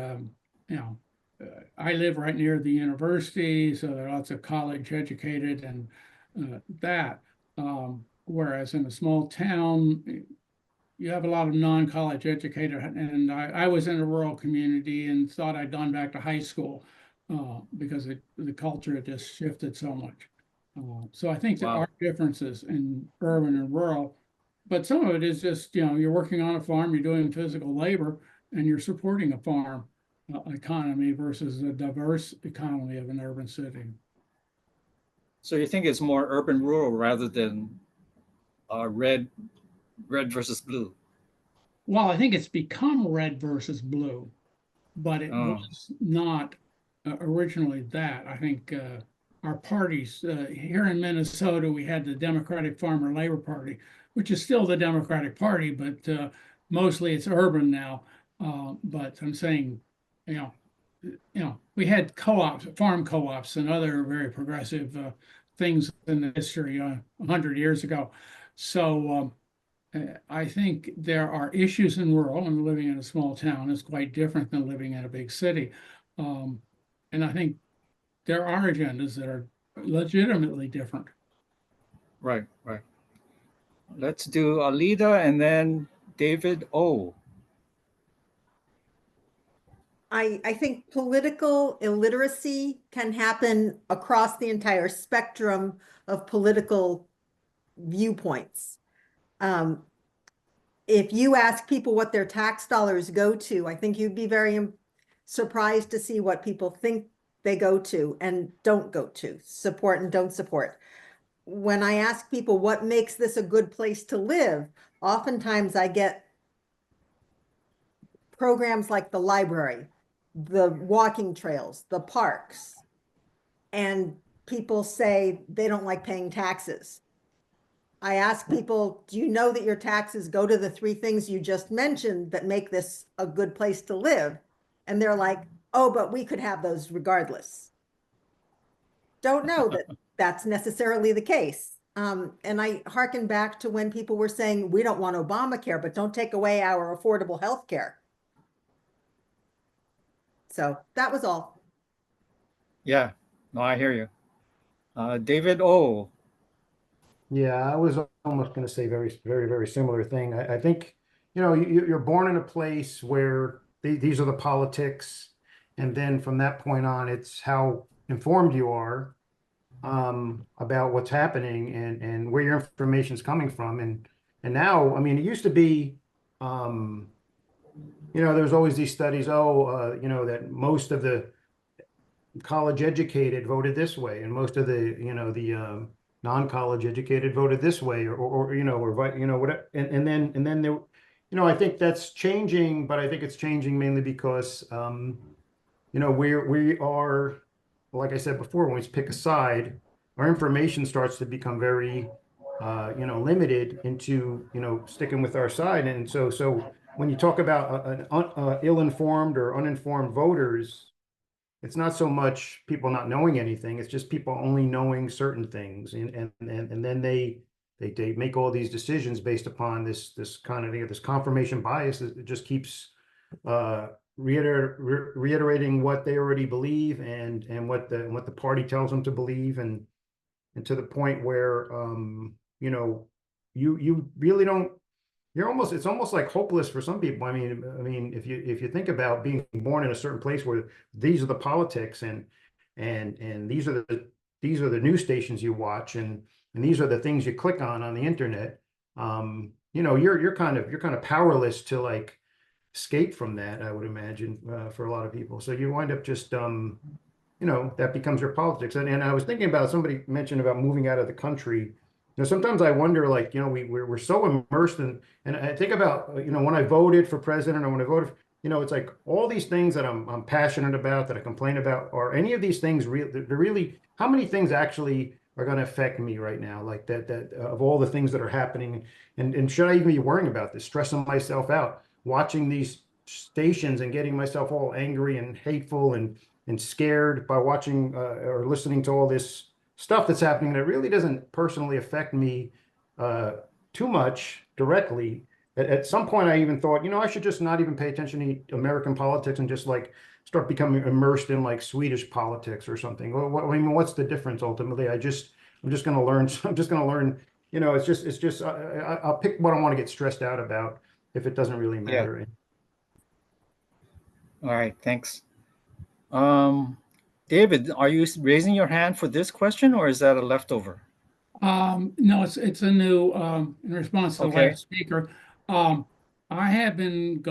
I live right near the university, so there are lots of college educated and whereas in a small town, you have a lot of non-college educated, and I was in a rural community and thought I'd gone back to high school. because the culture had just shifted so much. So I think there Wow. are differences in urban and rural, but some of it is just, you know, you're working on a farm, you're doing physical labor, and you're supporting a farm economy versus a diverse economy of an urban city. So you think it's more urban rural rather than red versus blue? Well, I think it's become red versus blue, but it Oh. was not originally that. I think our parties here in Minnesota, we had the Democratic Farmer Labor Party, which is still the Democratic Party, but mostly it's urban now. But I'm saying, you know, we had co-ops, farm co-ops, and other very progressive things in the history 100 years ago. So I think there are issues in rural, and living in a small town is quite different than living in a big city. And I think there are agendas that are legitimately different. Right, right. Let's do Alida and then David O. I think political illiteracy can happen across the entire spectrum of political viewpoints. If you ask people what their tax dollars go to, I think you'd be very surprised to see what people think they go to and don't go to, support and don't support. When I ask people what makes this a good place to live, oftentimes I get programs like the library, the walking trails, the parks, and people say they don't like paying taxes. I ask people, do you know that your taxes go to the 3 things you just mentioned that make this a good place to live? And they're like, oh, but we could have those regardless. Don't know that that's necessarily the case. And I hearken back to when people were saying, we don't want Obamacare, but don't take away our affordable health care. So that was all. Yeah, no, I hear you. David O. Yeah, I was almost going to say very similar thing. I think, you know, you're born in a place where these are the politics, and then from that point on, it's how informed you are about what's happening and where your information is coming from. And now, I mean, it used to be, you know, there's always these studies, you know, that most of the college educated voted this way, and most of the, you know, the non-college educated voted this way, or you know, or you know, whatever. And then there, you know, I think that's changing, but I think it's changing mainly because, you know, we are, like I said before, when we pick a side, our information starts to become very, you know, limited into, you know, sticking with our side. And so when you talk about ill-informed or uninformed voters, it's not so much people not knowing anything. It's just people only knowing certain things, and then they make all these decisions based upon this kind of, this confirmation bias that just keeps reiterating what they already believe and what the party tells them to believe, and to the point where you know, you really don't. It's almost like hopeless for some people. I mean, if you think about being born in a certain place where these are the politics, and these are the news stations you watch, and these are the things you click on the internet, you know, you're kind of powerless to like escape from that, I would imagine, for a lot of people. So you wind up just you know, that becomes your politics. And I was thinking about, somebody mentioned about moving out of the country. You know, sometimes I wonder, like, you know, we're so immersed in, and I think about, you know, when I voted for president, or when I voted for, you know, it's like all these things that I'm passionate about, that I complain about, are any of these things really, how many things actually are going to affect me right now? Like that of all the things that are happening, and should I even be worrying about this, stressing myself out, watching these stations and getting myself all angry and hateful and scared by watching or listening to all this stuff that's happening that really doesn't personally affect me too much directly. At some point, I even thought, you know, I should just not even pay attention to American politics and just like start becoming immersed in like Swedish politics or something. I mean, what's the difference ultimately? I'm just going to learn. I'm just going to learn. You know, it's just I'll pick what I want to get stressed out about if it doesn't really matter. All right, thanks. David, are you raising your hand for this question or is that a leftover? No, it's a new, in response to the Okay. last speaker. I have been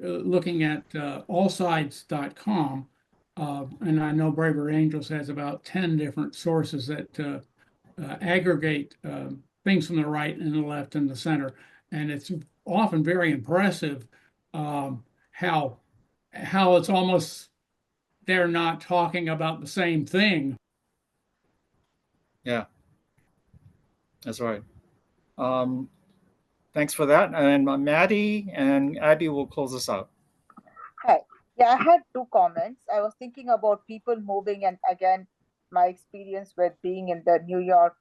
looking at allsides.com, and I know Braver Angels has about 10 different sources that aggregate things from the right and the left and the center. And it's often very impressive how it's almost they're not talking about the same thing. Yeah, that's right. Thanks for that. And Maddie and Abby will close us out. Hi. Yeah, I had two comments. I was thinking about people moving, and again, my experience with being in the New York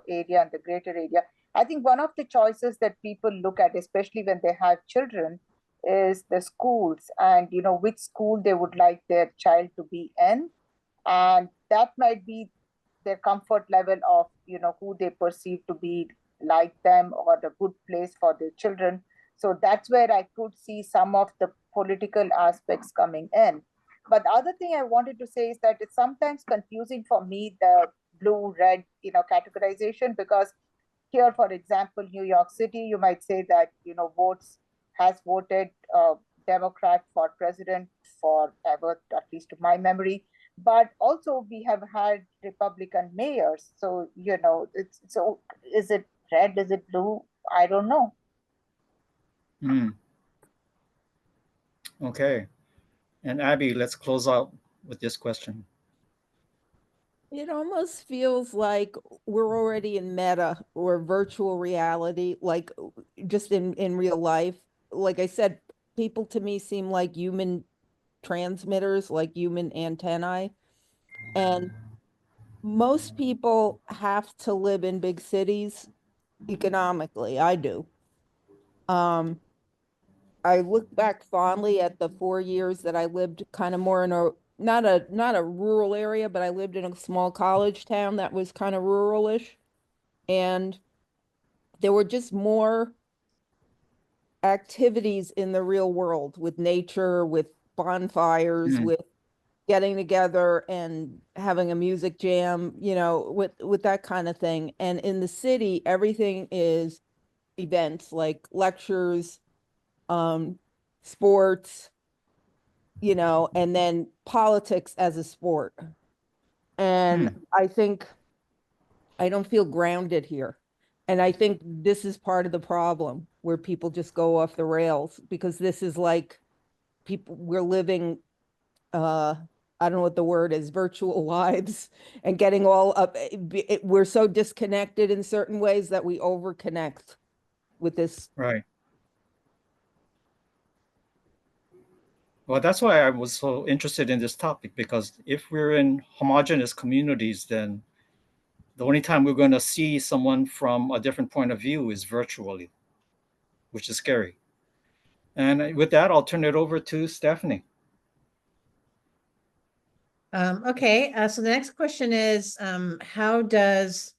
area and the greater area. I think one of the choices that people look at, especially when they have children, is the schools and which school they would like their child to be in, and that might be their comfort level of who they perceive to be like them or the good place for their children. So that's where I could see some of the political aspects coming in. But the other thing I wanted to say is that it's sometimes confusing for me, the blue red categorization, because here, for example, New York City, you might say that has voted Democrat for president forever, at least to my memory. But also we have had Republican mayors. So so is it red? Is it blue? I don't know. Okay. And Abby, let's close out with this question. It almost feels like we're already in meta or virtual reality, like just in real life. Like I said, people to me seem like human transmitters, like human antennae. And most people have to live in big cities economically. I do. I look back fondly at the 4 years that I lived kind of more in a not a rural area, but I lived in a small college town that was kind of ruralish. And there were just more activities in the real world with nature, with bonfires, with getting together and having a music jam, with that kind of thing. And in the city, everything is events like lectures, sports, and then politics as a sport. And I think I don't feel grounded here. And I think this is part of the problem where people just go off the rails, because this is like we're living, I don't know what the word is, virtual lives, and getting all up. We're so disconnected in certain ways that we overconnect with this. Right. Well, that's why I was so interested in this topic, because if we're in homogeneous communities, then the only time we're going to see someone from a different point of view is virtually, which is scary. And with that, I'll turn it over to Stephanie. Okay, so the next question is, how does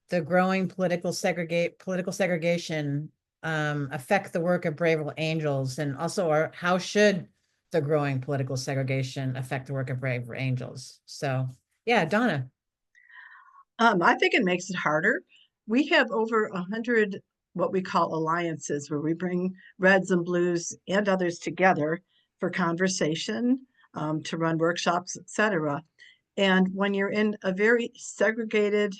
the growing political segregation affect the work of Brave Angels, and also how should the growing political segregation affect the work of Brave Angels? So yeah, Donna. I think it makes it harder. We have over 100 what we call alliances, where we bring reds and blues and others together for conversation, to run workshops, etc. And when you're in a very segregated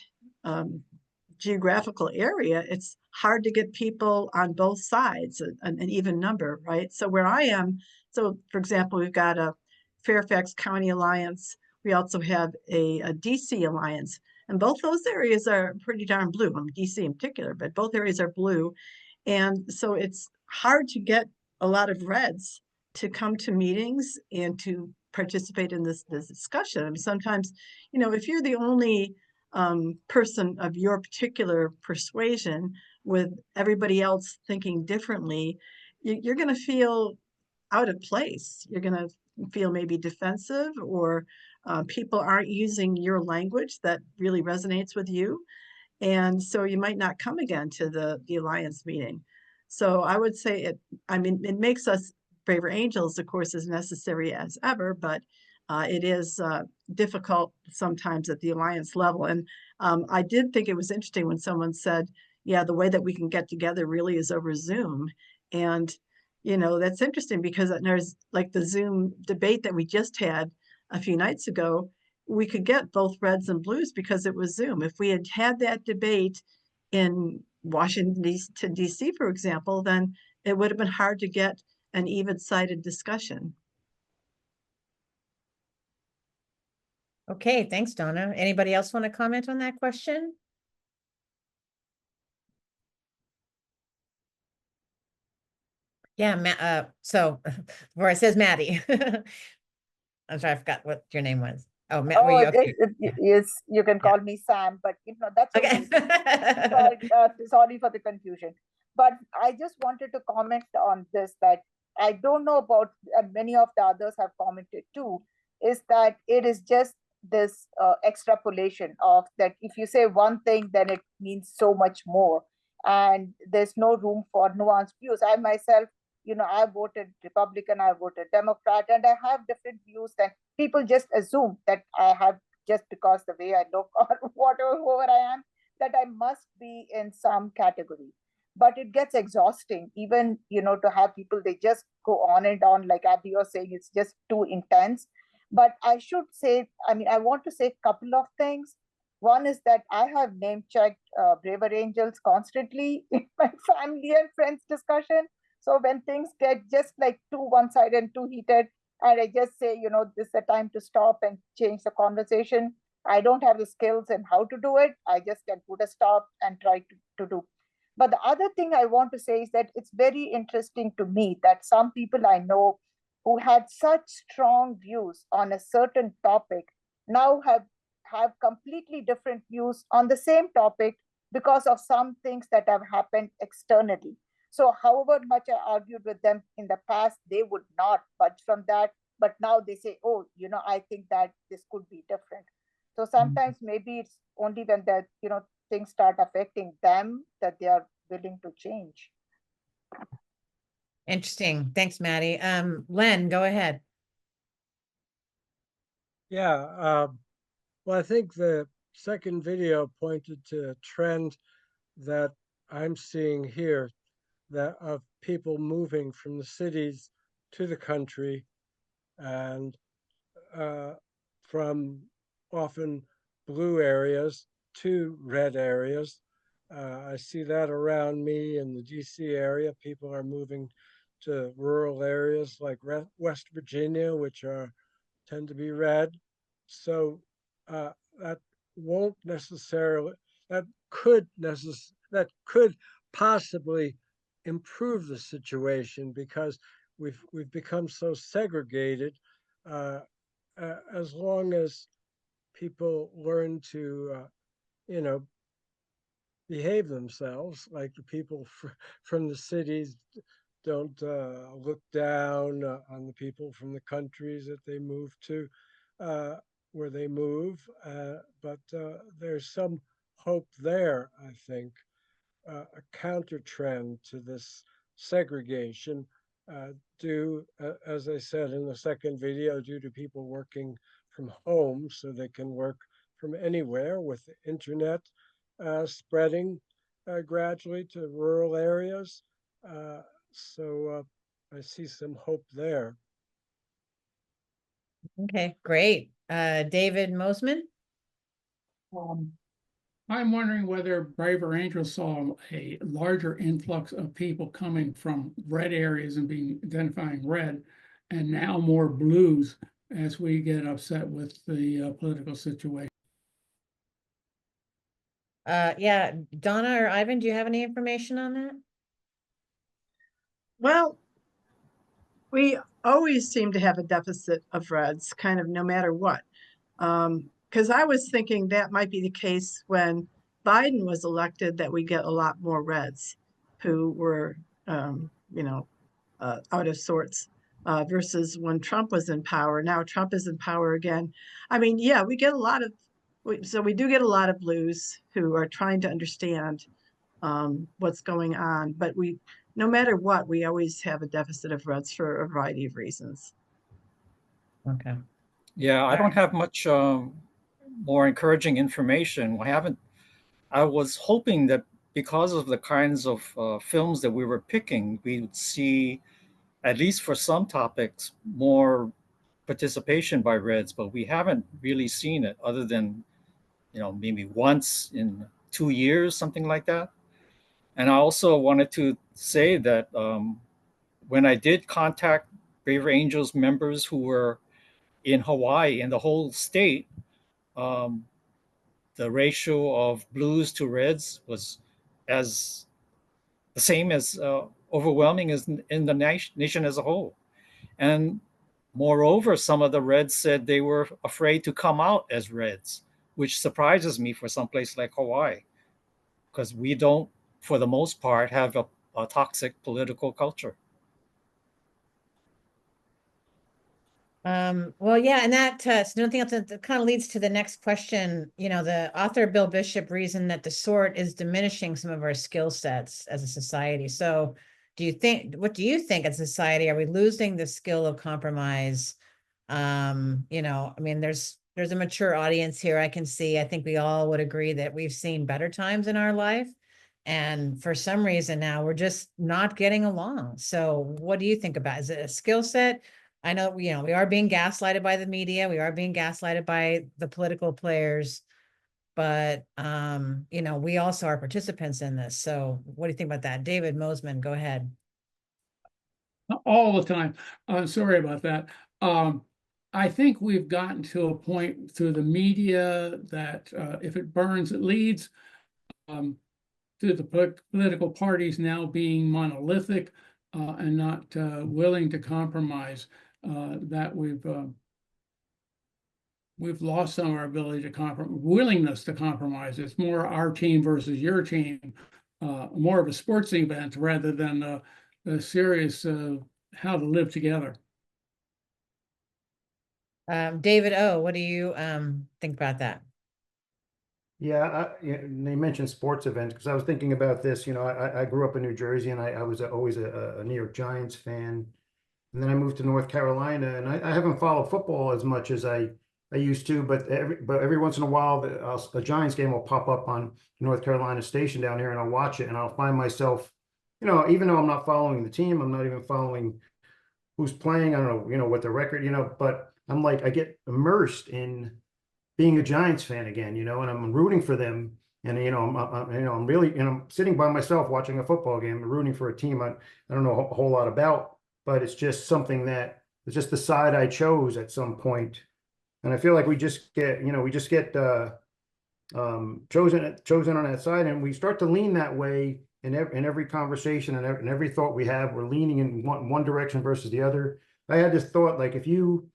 geographical area, it's hard to get people on both sides, an even number, right? So where I am, so for example, we've got a Fairfax County Alliance. We also have a DC Alliance. And both those areas are pretty darn blue. DC in particular, but both areas are blue. And so it's hard to get a lot of reds to come to meetings and to participate in this discussion. I mean, sometimes, if you're the only person of your particular persuasion with everybody else thinking differently, you're going to feel out of place. You're going to feel maybe defensive, or people aren't using your language that really resonates with you. And so you might not come again to the Alliance meeting. So I would say it makes us Braver Angels, of course, as necessary as ever, but it is difficult sometimes at the alliance level. And I did think it was interesting when someone said, yeah, the way that we can get together really is over Zoom. And, you know, that's interesting because there's like the Zoom debate that we just had a few nights ago. We could get both reds and blues because it was Zoom. If we had had that debate in Washington, D.C., for example, then it would have been hard to get an even-sided discussion. Okay, thanks, Donna. Anybody else want to comment on that question? Yeah, so before it says Maddie. I'm sorry, I forgot what your name was. Oh, Matt, were Oh, you okay? yes, you can call me Sam, but that's Okay. okay. Sorry for the confusion. But I just wanted to comment on this, that I don't know about, many of the others have commented too, is that it is just this extrapolation of that if you say one thing, then it means so much more. And there's no room for nuanced views. I myself, I voted Republican, I voted Democrat, and I have different views than people just assume that I have, just because the way I look or whatever, whoever I am, that I must be in some category. But it gets exhausting, even, to have people, they just go on and on, like Abby was saying, it's just too intense. But I should say, I want to say a couple of things. One is that I have name checked Braver Angels constantly in my family and friends discussion. So when things get just like too one-sided and too heated, and I just say, this is the time to stop and change the conversation. I don't have the skills and how to do it. I just can put a stop and try to do. But the other thing I want to say is that it's very interesting to me that some people I know who had such strong views on a certain topic now have completely different views on the same topic because of some things that have happened externally. So however much I argued with them in the past, they would not budge from that. But now they say, oh, I think that this could be different. So sometimes maybe it's only when that, things start affecting them that they are willing to change. Interesting. Thanks, Maddie. Len, go ahead. Yeah, well, I think the second video pointed to a trend that I'm seeing here, that of people moving from the cities to the country, and from often blue areas to red areas. I see that around me in the DC area. People are moving to rural areas like West Virginia, which tend to be red. So that won't necessarily, that could possibly improve the situation, because we've become so segregated. As long as people learn to, behave themselves, like the people from the cities don't look down on the people from the countries that they move to, where they move. But there's some hope there, I think, a counter trend to this segregation, due, as I said in the second video, due to people working from home so they can work from anywhere, with the internet spreading gradually to rural areas. So I see some hope there. Okay, great. David Mosman? I'm wondering whether Braver Angels saw a larger influx of people coming from red areas and being identifying red, and now more blues as we get upset with the political situation. Yeah, Donna or Ivan, do you have any information on that? Well, we always seem to have a deficit of reds, kind of no matter what. Because I was thinking that might be the case when Biden was elected, that we get a lot more reds who were, out of sorts, versus when Trump was in power. Now Trump is in power again. Yeah, we get a lot of, so we do get a lot of blues who are trying to understand what's going on, but no matter what, we always have a deficit of reds for a variety of reasons. Okay. Yeah, I don't have much more encouraging information. I was hoping that because of the kinds of films that we were picking, we would see, at least for some topics, more participation by Reds, but we haven't really seen it other than, maybe once in 2 years, something like that. And I also wanted to say that when I did contact Brave Angels members who were in Hawaii, in the whole state, um, the ratio of blues to reds was as the same as overwhelming as in the nation as a whole. And moreover, some of the reds said they were afraid to come out as reds, which surprises me for some place like Hawaii, because we don't, for the most part, have a toxic political culture. Well, yeah, and that, so don't think that kind of leads to the next question. The author Bill Bishop reasoned that the sort is diminishing some of our skill sets as a society. So what do you think as a society? Are we losing the skill of compromise? I mean, there's a mature audience here I can see. I think we all would agree that we've seen better times in our life. And for some reason now we're just not getting along. So what do you think about? Is it a skill set? I know, we are being gaslighted by the media. We are being gaslighted by the political players, but, we also are participants in this. So what do you think about that? David Mosman, go ahead. All the time. Sorry about that. I think we've gotten to a point through the media that if it burns, it leads. To the political parties now being monolithic and not willing to compromise, that we've lost some of our ability to willingness to compromise. It's more our team versus your team, more of a sports event rather than a serious how to live together. David O, what do you think about that? Yeah, they mentioned sports events because I was thinking about this. I grew up in New Jersey and I was always a New York Giants fan. And then I moved to North Carolina and I haven't followed football as much as I used to, but every once in a while, a Giants game will pop up on North Carolina station down here and I'll watch it and I'll find myself, even though I'm not following the team, I'm not even following who's playing. I don't know, what the record, but I'm like, I get immersed in being a Giants fan again, and I'm rooting for them. And, I'm really, I'm sitting by myself watching a football game, rooting for a team I don't know a whole lot about, but it's just something that it's just the side I chose at some point. And I feel like we just get chosen on that side, and we start to lean that way in every conversation and every thought we have. We're leaning in one direction versus the other. I had this thought, like if you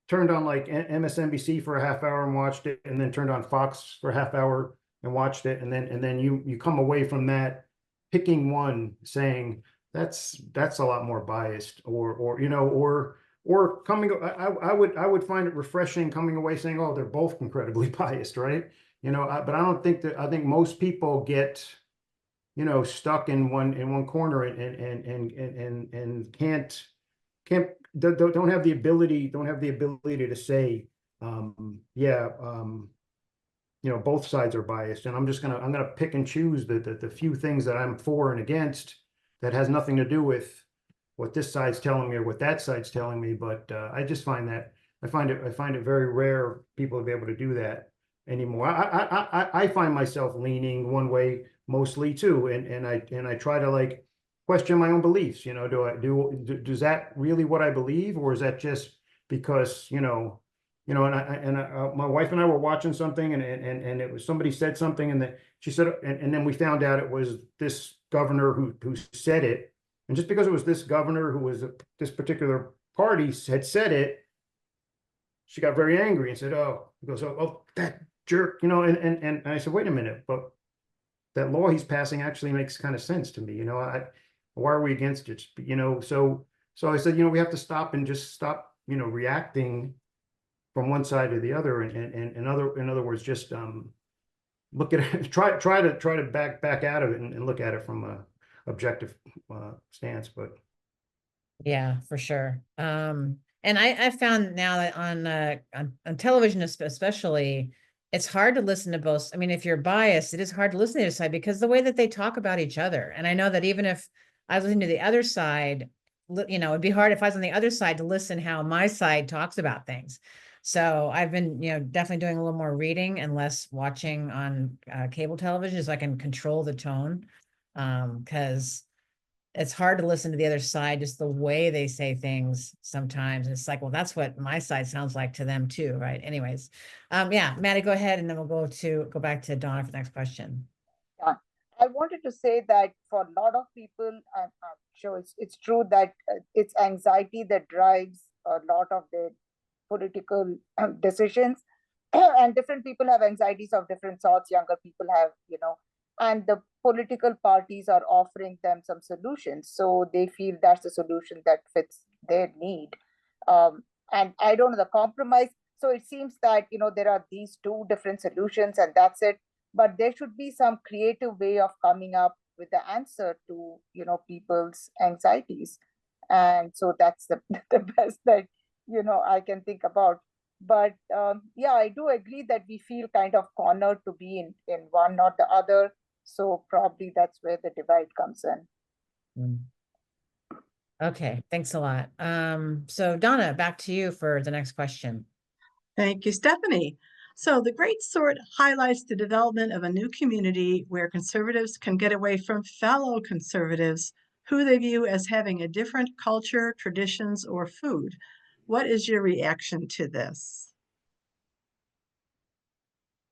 turned on like MSNBC for a half hour and watched it, and then turned on Fox for a half hour and watched it, and then you come away from that picking one, saying that's a lot more biased, or coming, I would find it refreshing coming away saying, oh, they're both incredibly biased, right? But I don't think that, I think most people get, stuck in one corner and can't don't have the ability to say, both sides are biased, and I'm gonna pick and choose the few things that I'm for and against that has nothing to do with what this side's telling me or what that side's telling me. But I just find I find it very rare people to be able to do that anymore. I find myself leaning one way mostly too, and I try to like question my own beliefs. Does that really what I believe, or is that just because my wife and I were watching something and it was somebody said something and she said, and then we found out it was this governor who said it, and just because it was this governor who was this particular party had said it, she got very angry and said, "Oh," he goes, "Oh, that jerk," and I said, "Wait a minute, but that law he's passing actually makes kind of sense to me. Why are we against it?" So I said, we have to stop and just stop, reacting from one side to the other, and in other words, just look at it, try to back out of it and look at it from a objective stance. But yeah, for sure. And I found now that on television especially, it's hard to listen to both. I mean, if you're biased, it is hard to listen to the other side because the way that they talk about each other. And I know that even if I was listening to the other side, you know, it'd be hard if I was on the other side to listen how my side talks about things. So I've been, you know, definitely doing a little more reading and less watching on cable television so I can control the tone. Because it's hard to listen to the other side, just the way they say things sometimes. It's like, well, that's what my side sounds like to them too, right? Anyways, yeah, Maddie, go ahead, and then we'll go back to Donna for the next question. Yeah. I wanted to say that for a lot of people, I'm sure it's true that it's anxiety that drives a lot of their political decisions. And different people have anxieties of different sorts. Younger people have, you know, and the political parties are offering them some solutions. So they feel that's the solution that fits their need. And I don't know the compromise. So it seems that, you know, there are these two different solutions and that's it. But there should be some creative way of coming up with the answer to, you know, people's anxieties. And so that's the, the best that, you know, I can think about. But yeah, I do agree that we feel kind of cornered to be in one or the other. So probably that's where the divide comes in. Okay, thanks a lot. So Donna, back to you for the next question. Thank you, Stephanie. So the Great Sort highlights the development of a new community where conservatives can get away from fellow conservatives who they view as having a different culture, traditions, or food. What is your reaction to this?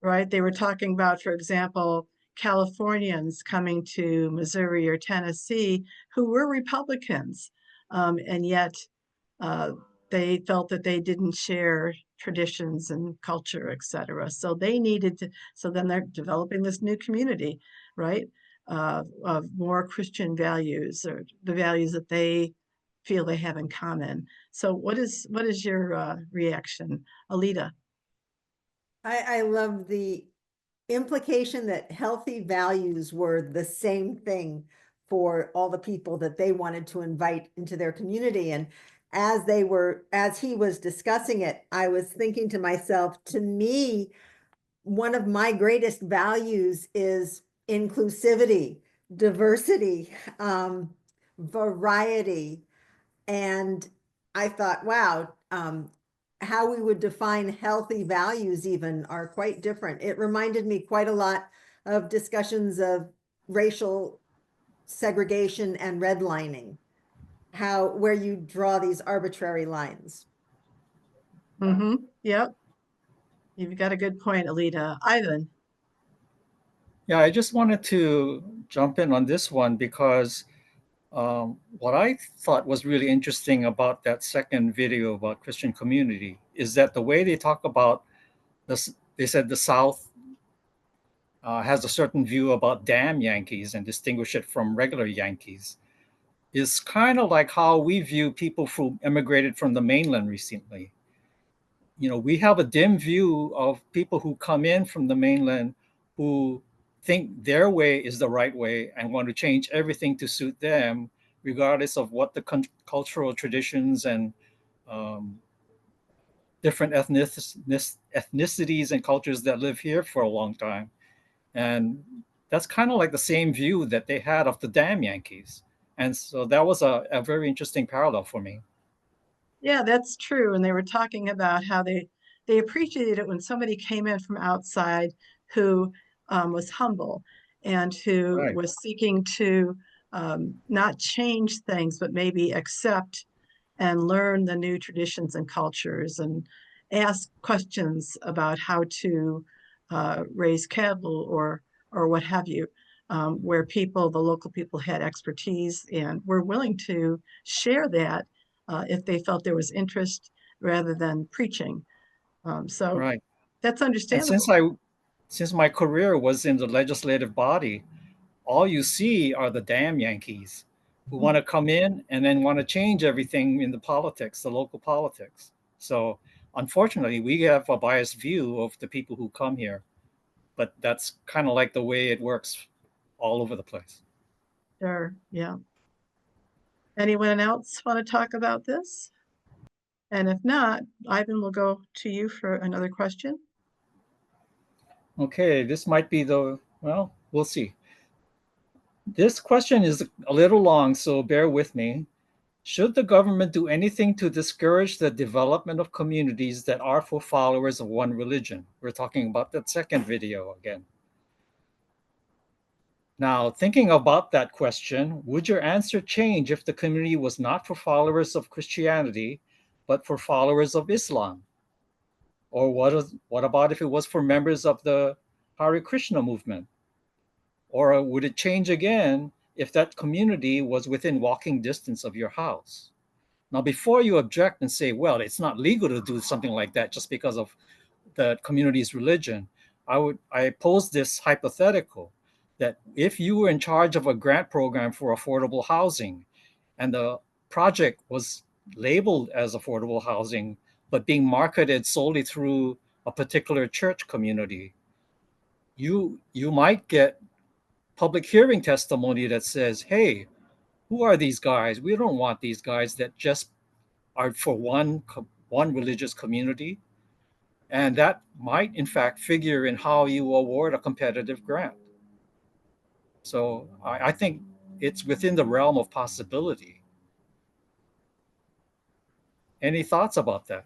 Right, they were talking about, for example, Californians coming to Missouri or Tennessee who were Republicans, and yet they felt that they didn't share traditions and culture, etc. So they needed to, so then they're developing this new community, right, of more Christian values or the values that they feel they have in common. So what is your reaction, Alita? I love the implication that healthy values were the same thing for all the people that they wanted to invite into their community. And as he was discussing it, I was thinking to myself, to me, one of my greatest values is inclusivity, diversity, variety. And I thought, wow, how we would define healthy values even are quite different. It reminded me quite a lot of discussions of racial segregation and redlining, where you draw these arbitrary lines. Mm-hmm. Yep. You've got a good point, Alita. Ivan. Yeah, I just wanted to jump in on this one because what I thought was really interesting about that second video about Christian community is that the way they talk about this, they said the South has a certain view about damn Yankees and distinguish it from regular Yankees, is kind of like how we view people who immigrated from the mainland recently. You know, we have a dim view of people who come in from the mainland who think their way is the right way and want to change everything to suit them, regardless of what the cultural traditions and different ethnicities and cultures that live here for a long time. And that's kind of like the same view that they had of the damn Yankees. And so that was a very interesting parallel for me. Yeah, that's true. And they were talking about how they appreciated it when somebody came in from outside who was humble and who Right. was seeking to not change things, but maybe accept and learn the new traditions and cultures and ask questions about how to raise cattle or what have you, where the local people had expertise and were willing to share that if they felt there was interest rather than preaching. So Right. that's And understandable. since my career was in the legislative body, all you see are the damn Yankees who want to come in and then want to change everything in the politics, the local politics. So unfortunately, we have a biased view of the people who come here, but that's kind of like the way it works all over the place. Sure, yeah. Anyone else want to talk about this? And if not, Ivan will go to you for another question. Okay, this might be well, we'll see. This question is a little long, so bear with me. Should the government do anything to discourage the development of communities that are for followers of one religion? We're talking about that second video again. Now, thinking about that question, would your answer change if the community was not for followers of Christianity, but for followers of Islam? Or what about if it was for members of the Hare Krishna movement? Or would it change again if that community was within walking distance of your house? Now, before you object and say, well, it's not legal to do something like that just because of the community's religion, I pose this hypothetical that if you were in charge of a grant program for affordable housing and the project was labeled as affordable housing, but being marketed solely through a particular church community, you might get public hearing testimony that says, hey, who are these guys? We don't want these guys that just are for one religious community. And that might, in fact, figure in how you award a competitive grant. So I think it's within the realm of possibility. Any thoughts about that?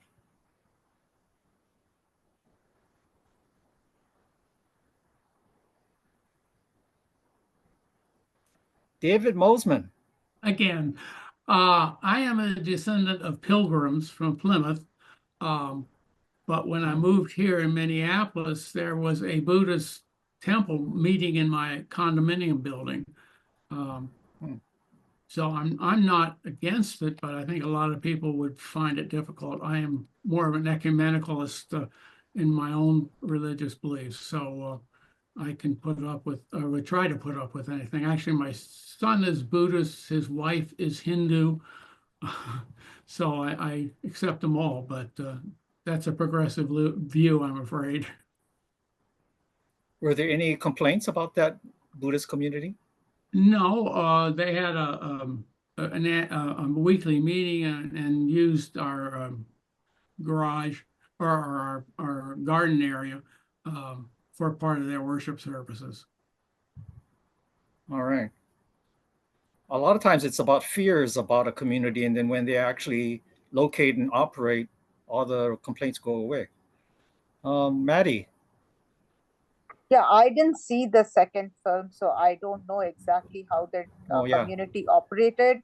David Mosman. Again, I am a descendant of pilgrims from Plymouth. But when I moved here in Minneapolis, there was a Buddhist temple meeting in my condominium building. So I'm not against it, but I think a lot of people would find it difficult. I am more of an ecumenicalist in my own religious beliefs. So I can put up with, or would try to put up with anything. Actually, my son is Buddhist, his wife is Hindu. So I accept them all, but that's a progressive view, I'm afraid. Were there any complaints about that Buddhist community? No, they had a weekly meeting and used our garage or our garden area for part of their worship services. All right. A lot of times it's about fears about a community, and then when they actually locate and operate, all the complaints go away. Maddie. Yeah, I didn't see the second film, so I don't know exactly how the community operated.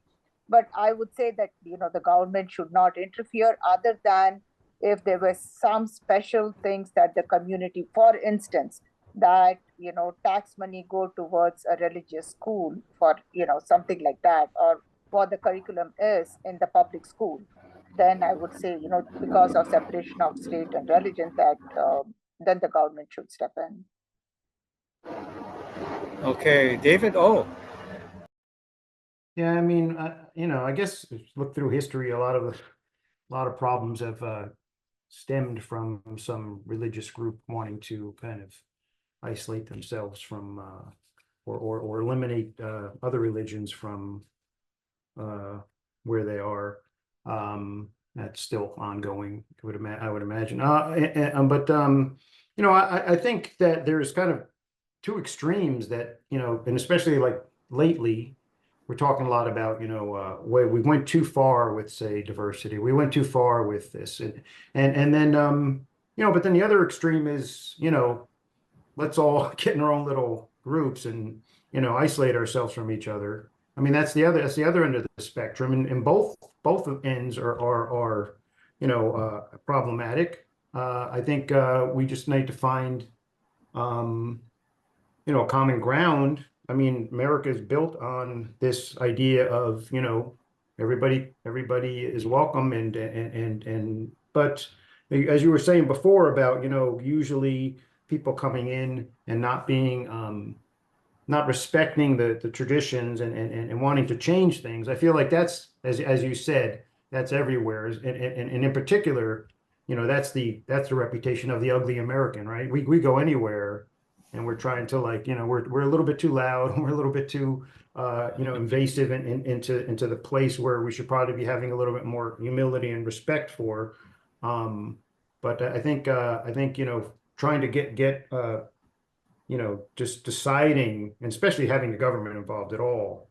But I would say that, the government should not interfere other than if there were some special things that the community, for instance, that, tax money go towards a religious school for, something like that, or what the curriculum is in the public school, then I would say, because of separation of state and religion, that then the government should step in. Okay, David. Oh, Yeah, I mean, I guess if you look through history, a lot of problems have stemmed from some religious group wanting to kind of isolate themselves from or eliminate other religions from where they are. That's still ongoing, I would imagine. But I think that there's kind of two extremes that, and especially like lately, we're talking a lot about, where we went too far with, say, diversity. We went too far with this, and then but then the other extreme is, let's all get in our own little groups and isolate ourselves from each other. I mean, that's the other end of the spectrum, and both ends are problematic. I think we just need to find common ground. I mean, America is built on this idea of, everybody is welcome, but as you were saying before about, usually people coming in and not being, not respecting the traditions and wanting to change things. I feel like that's, as you said, that's everywhere. And in particular, that's the reputation of the ugly American, right? We go anywhere and we're trying to, like, we're a little bit too loud, we're a little bit too invasive into the place where we should probably be having a little bit more humility and respect for. But I think trying to get just deciding, and especially having the government involved at all,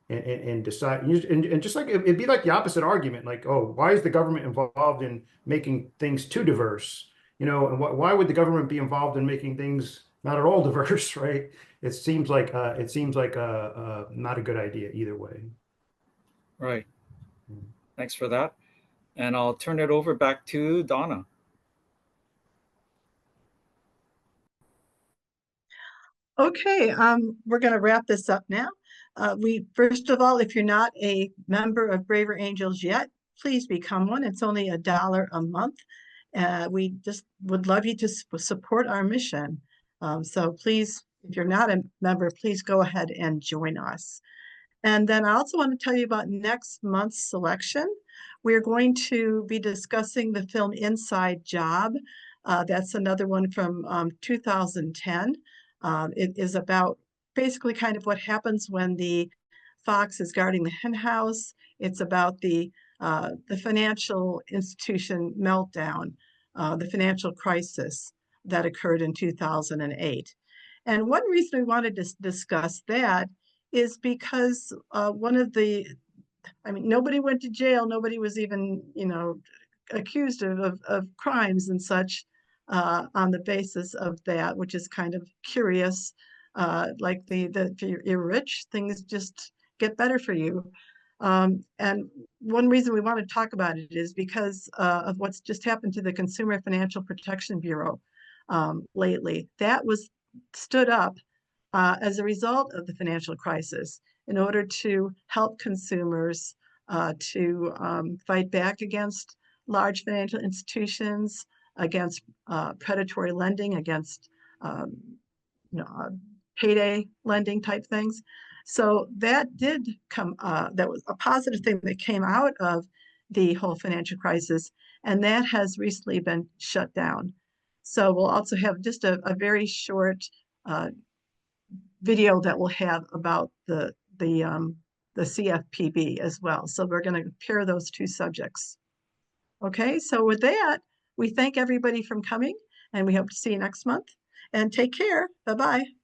and decide, and just like it'd be like the opposite argument, like, oh, why is the government involved in making things too diverse? And why would the government be involved in making things not at all diverse, right? It seems like not a good idea either way. Right. Thanks for that. And I'll turn it over back to Donna. Okay, we're going to wrap this up now. First of all, if you're not a member of Braver Angels yet, please become one. It's only $1 a month. We just would love you to support our mission. So please, if you're not a member, please go ahead and join us. And then I also want to tell you about next month's selection. We're going to be discussing the film Inside Job. That's another one from 2010. It is about basically kind of what happens when the fox is guarding the hen house. It's about the financial institution meltdown, the financial crisis that occurred in 2008. And one reason we wanted to discuss that is because nobody went to jail. Nobody was even, accused of crimes and such on the basis of that, which is kind of curious. Like if you're rich, things just get better for you. And one reason we want to talk about it is because of what's just happened to the Consumer Financial Protection Bureau lately. That was stood up as a result of the financial crisis in order to help consumers to fight back against large financial institutions, against predatory lending, against payday lending type things. So that did come, that was a positive thing that came out of the whole financial crisis, and that has recently been shut down. So we'll also have just a very short video that we'll have about the CFPB as well. So we're going to compare those two subjects. Okay, so with that, we thank everybody for coming, and we hope to see you next month. And take care. Bye-bye.